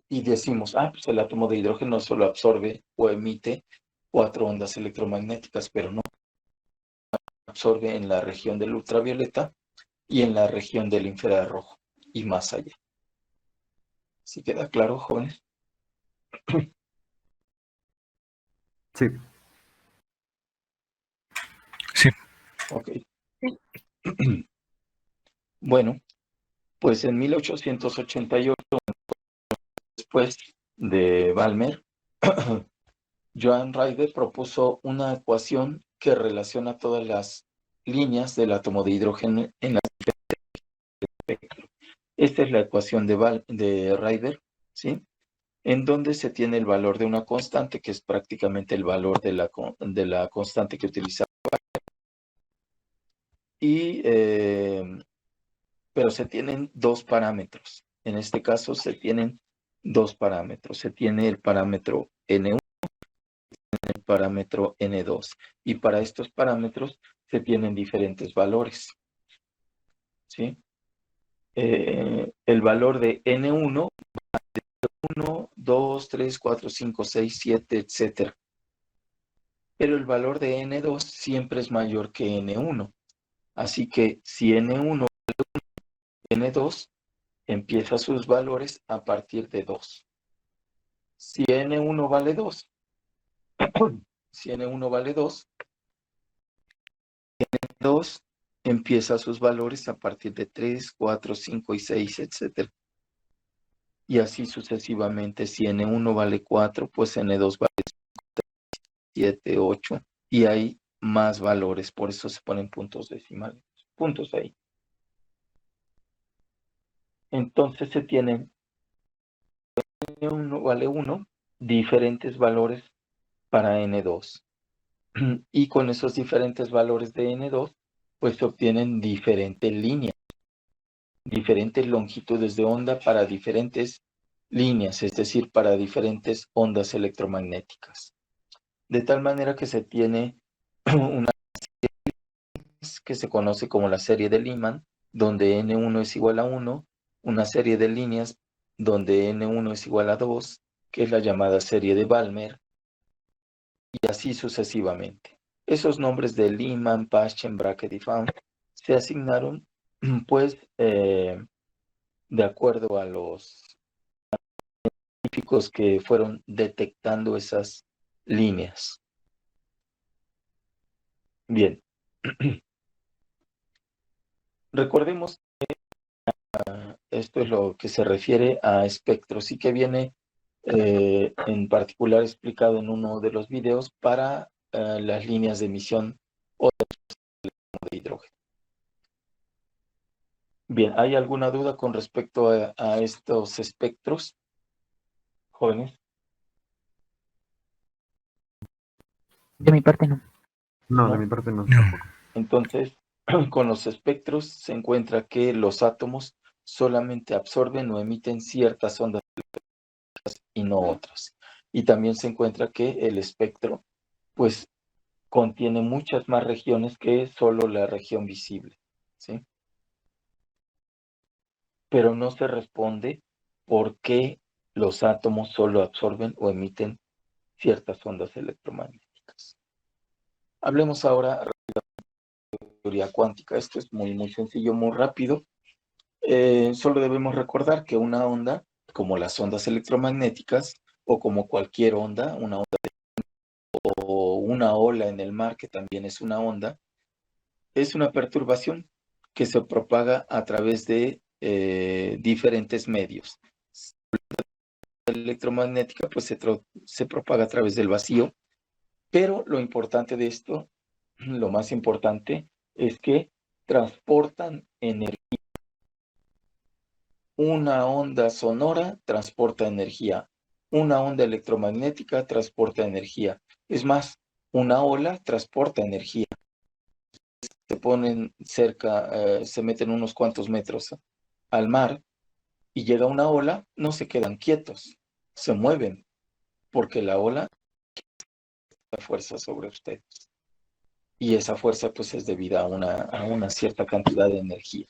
Y decimos, pues el átomo de hidrógeno solo absorbe o emite 4 ondas electromagnéticas, pero no absorbe en la región del ultravioleta y en la región del infrarrojo y más allá. ¿Sí queda claro, jóvenes? Sí. Sí. Ok. Bueno, pues en 1888, después de Balmer, Johann Rieder propuso una ecuación que relaciona todas las líneas del átomo de hidrógeno en la espectro. Esta es la ecuación de Rieder, ¿sí? En donde se tiene el valor de una constante, que es prácticamente el valor de la constante que utilizaba. Pero se tienen 2 parámetros. En este caso se tienen 2 parámetros. Se tiene el parámetro N1 y el parámetro N2. Y para estos parámetros se tienen diferentes valores, ¿sí? El valor de N1 va de 1, 2, 3, 4, 5, 6, 7, etc. Pero el valor de N2 siempre es mayor que N1. Así que si N1 vale 1, N2 empieza sus valores a partir de 2. Si N1 vale 2, si N1 vale 2, N2 empieza sus valores a partir de 3, 4, 5 y 6, etc. Y así sucesivamente. Si N1 vale 4, pues N2 vale 7, 8. Y hay más valores, por eso se ponen puntos decimales. Puntos ahí. Entonces se tienen N1 vale 1, diferentes valores para N2. Y con esos diferentes valores de N2, pues se obtienen diferentes líneas, diferentes longitudes de onda para diferentes líneas, es decir, para diferentes ondas electromagnéticas. De tal manera que se tiene una serie que se conoce como la serie de Lyman, donde N1 es igual a 1, una serie de líneas donde N1 es igual a 2, que es la llamada serie de Balmer, y así sucesivamente. Esos nombres de Lyman, Paschen, Brackett y Faun se asignaron, pues, de acuerdo a los científicos que fueron detectando esas líneas. Bien. Recordemos que esto es lo que se refiere a espectros y que viene en particular explicado en uno de los videos para las líneas de emisión o de hidrógeno. Bien, ¿hay alguna duda con respecto a estos espectros, jóvenes? De mi parte no. No, de No. mi parte no. No. Tampoco. Entonces, con los espectros se encuentra que los átomos solamente absorben o emiten ciertas ondas y no otras. Y también se encuentra que el espectro, pues, contiene muchas más regiones que solo la región visible, ¿sí? Pero no se responde por qué los átomos solo absorben o emiten ciertas ondas electromagnéticas. Hablemos ahora de teoría cuántica. Esto es muy sencillo, muy rápido. Solo debemos recordar que una onda, como las ondas electromagnéticas, o como cualquier onda, una onda o una ola en el mar, que también es una onda, es una perturbación que se propaga a través de diferentes medios. La electromagnética pues se propaga a través del vacío, pero lo importante de esto, lo más importante, es que transportan energía. Una onda sonora transporta energía. Una onda electromagnética transporta energía. Es más, una ola transporta energía. Se ponen cerca, se meten unos cuantos metros al mar y llega una ola, no se quedan quietos, se mueven, porque la ola tiene fuerza sobre ustedes. Y esa fuerza pues es debida a una cierta cantidad de energía.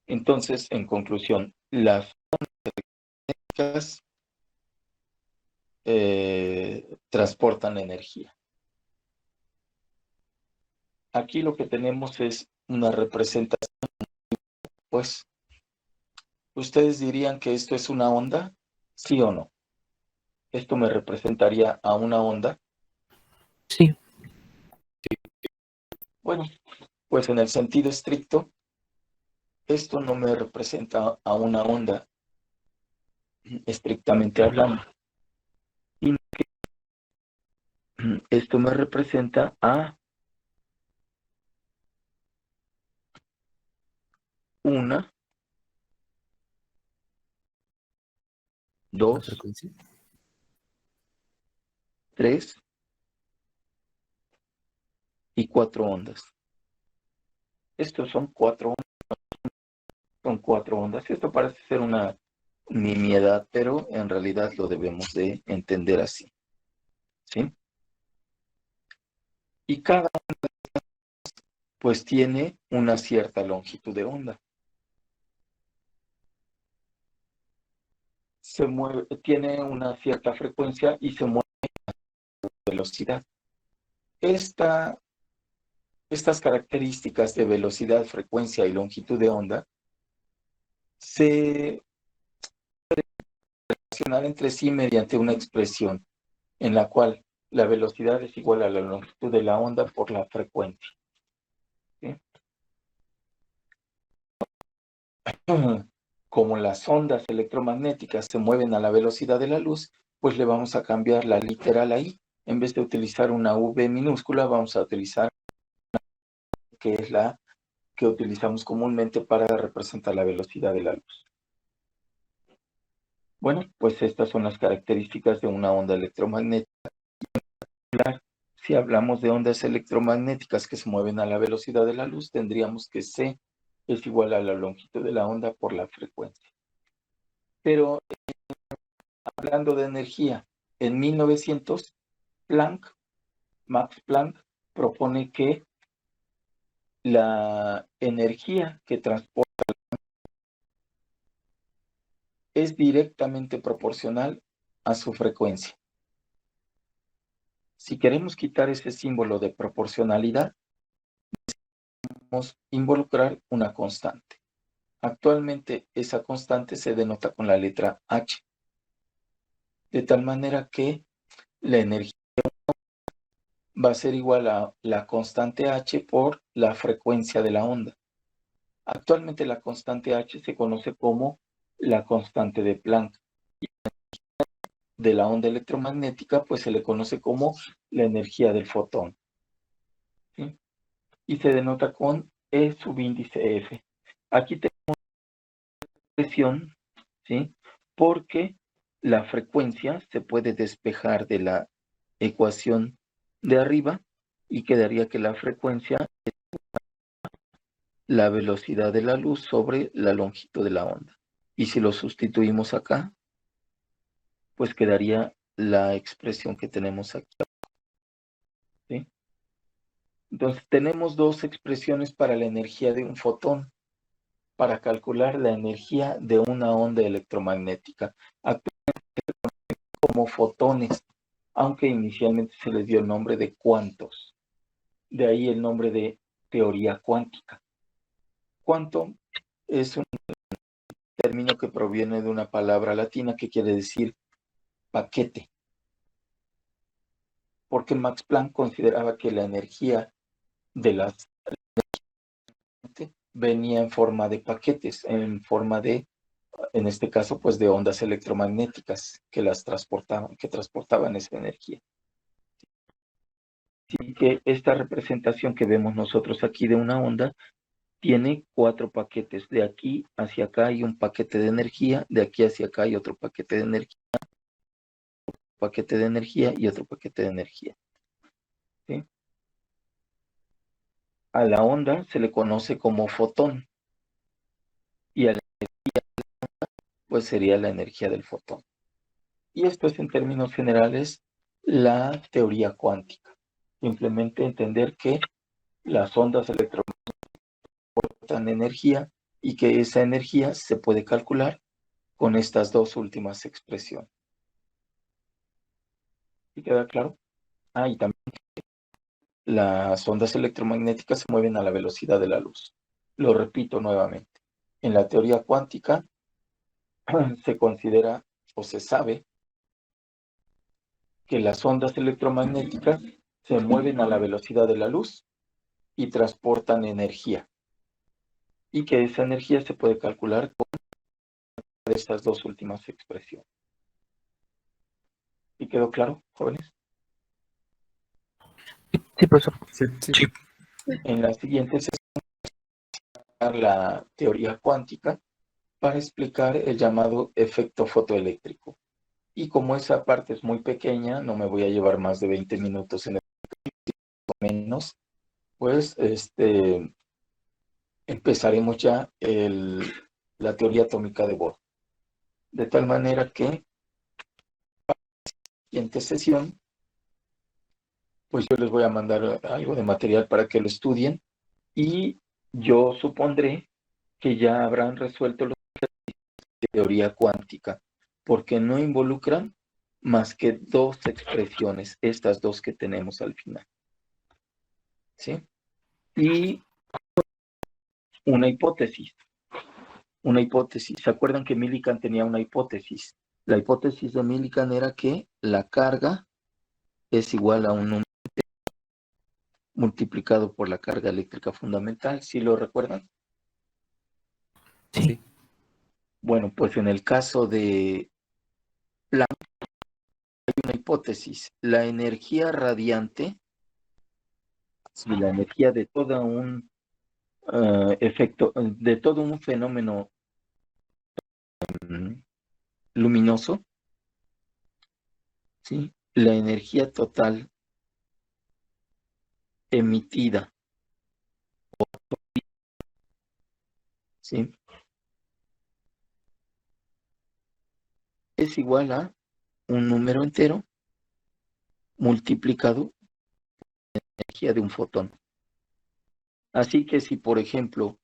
Entonces, en conclusión, las ondas transportan energía. Aquí lo que tenemos es una representación, pues, ¿ustedes dirían que esto es una onda? ¿Sí o no? ¿Esto me representaría a una onda? Sí. Bueno, pues en el sentido estricto, esto no me representa a una onda, estrictamente hablando. Y esto me representa a una, ¿La dos, frecuencia? 3 y 4 ondas. Estos son 4 ondas. Son 4 ondas. Esto parece ser una nimiedad, pero en realidad lo debemos de entender así, ¿sí? Y cada onda pues tiene una cierta longitud de onda. Se mueve, tiene una cierta frecuencia y se mueve a velocidad. Estas características de velocidad, frecuencia y longitud de onda se relacionan entre sí mediante una expresión en la cual la velocidad es igual a la longitud de la onda por la frecuencia, ¿sí? Como las ondas electromagnéticas se mueven a la velocidad de la luz, pues le vamos a cambiar la literal ahí. En vez de utilizar una V minúscula, vamos a utilizar que es la que utilizamos comúnmente para representar la velocidad de la luz. Bueno, pues estas son las características de una onda electromagnética. Si hablamos de ondas electromagnéticas que se mueven a la velocidad de la luz, tendríamos que C es igual a la longitud de la onda por la frecuencia. Pero hablando de energía, en 1900, Max Planck propone que la energía que transporta es directamente proporcional a su frecuencia. Si queremos quitar ese símbolo de proporcionalidad, necesitamos involucrar una constante. Actualmente esa constante se denota con la letra H, de tal manera que la energía va a ser igual a la constante H por la frecuencia de la onda. Actualmente la constante H se conoce como la constante de Planck. Y de la onda electromagnética, pues se le conoce como la energía del fotón. ¿Sí? Y se denota con E subíndice F. Aquí tenemos una expresión, ¿sí? Porque la frecuencia se puede despejar de la ecuación de arriba y quedaría que la frecuencia es la velocidad de la luz sobre la longitud de la onda. Y si lo sustituimos acá, pues quedaría la expresión que tenemos aquí. ¿Sí? Entonces tenemos dos expresiones para la energía de un fotón, para calcular la energía de una onda electromagnética. Actualmente como fotones, aunque inicialmente se les dio el nombre de cuantos. De ahí el nombre de teoría cuántica. Quantum es un término que proviene de una palabra latina que quiere decir paquete. Porque Max Planck consideraba que la energía de las venía en forma de paquetes, en forma de, en este caso, pues de ondas electromagnéticas que las transportaban, que transportaban esa energía. Así que esta representación que vemos nosotros aquí de una onda tiene 4 paquetes. De aquí hacia acá hay un paquete de energía, de aquí hacia acá hay otro paquete de energía, y otro paquete de energía. ¿Sí? A la onda se le conoce como fotón y a la energía pues sería la energía del fotón. Y esto es en términos generales la teoría cuántica. Simplemente entender que las ondas electromagnéticas transportan energía y que esa energía se puede calcular con estas dos últimas expresiones. ¿Sí queda claro? Y también las ondas electromagnéticas se mueven a la velocidad de la luz. Lo repito nuevamente. En la teoría cuántica se considera o se sabe que las ondas electromagnéticas se mueven a la velocidad de la luz y transportan energía. Y que esa energía se puede calcular con estas dos últimas expresiones. ¿Y quedó claro, jóvenes? Sí, profesor. Sí. Sí. En la siguiente sesión, la teoría cuántica para explicar el llamado efecto fotoeléctrico. Y como esa parte es muy pequeña, no me voy a llevar más de 20 minutos en el menos, pues empezaremos ya la teoría atómica de Bohr. De tal manera que en la siguiente sesión, pues yo les voy a mandar algo de material para que lo estudien y yo supondré que ya habrán resuelto los ejercicios de teoría cuántica, porque no involucran más que dos expresiones, estas dos que tenemos al final. ¿Sí? Y una hipótesis. Una hipótesis. ¿Se acuerdan que Millikan tenía una hipótesis? La hipótesis de Millikan era que la carga es igual a un número multiplicado por la carga eléctrica fundamental. ¿Sí lo recuerdan? Sí. Bueno, pues en el caso de Planck hay una hipótesis. La energía radiante y la energía de toda efecto de todo un fenómeno luminoso, ¿sí? La energía total emitida, ¿sí? Es igual a un número entero multiplicado por la energía de un fotón. Así que si, por ejemplo,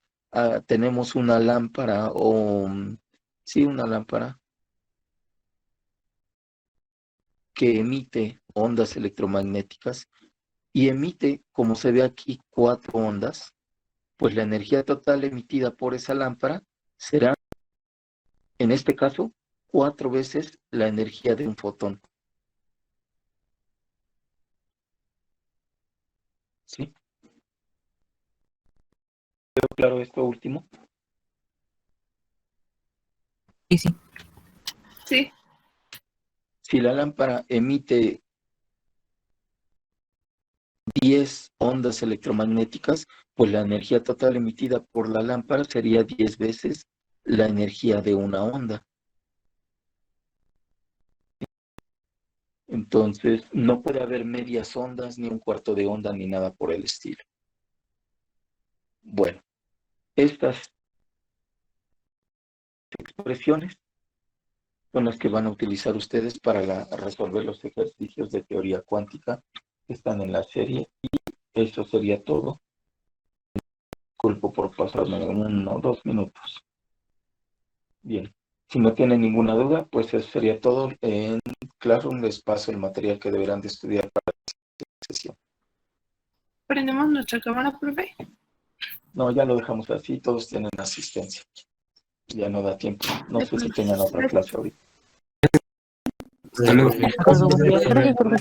tenemos una lámpara o, sí, una lámpara que emite ondas electromagnéticas y emite, como se ve aquí, 4 ondas, pues la energía total emitida por esa lámpara será, en este caso, 4 veces la energía de un fotón. ¿Sí? ¿Quedó claro esto último? Y sí, Sí. Si la lámpara emite 10 ondas electromagnéticas, pues la energía total emitida por la lámpara sería 10 veces la energía de una onda. Entonces, no puede haber medias ondas, ni un cuarto de onda, ni nada por el estilo. Bueno, estas expresiones son las que van a utilizar ustedes para resolver los ejercicios de teoría cuántica que están en la serie. Y eso sería todo. Disculpo por pasarme 1 o 2 minutos. Bien, si no tienen ninguna duda, pues eso sería todo. En Classroom les paso el material que deberán de estudiar para la sesión. ¿Prendemos nuestra cámara, profe? No, ya lo dejamos así, todos tienen asistencia. Ya no da tiempo. No sé si Gracias. tengan otra clase ahorita. Hasta luego. de acuerdo, buen día. Gracias, profe.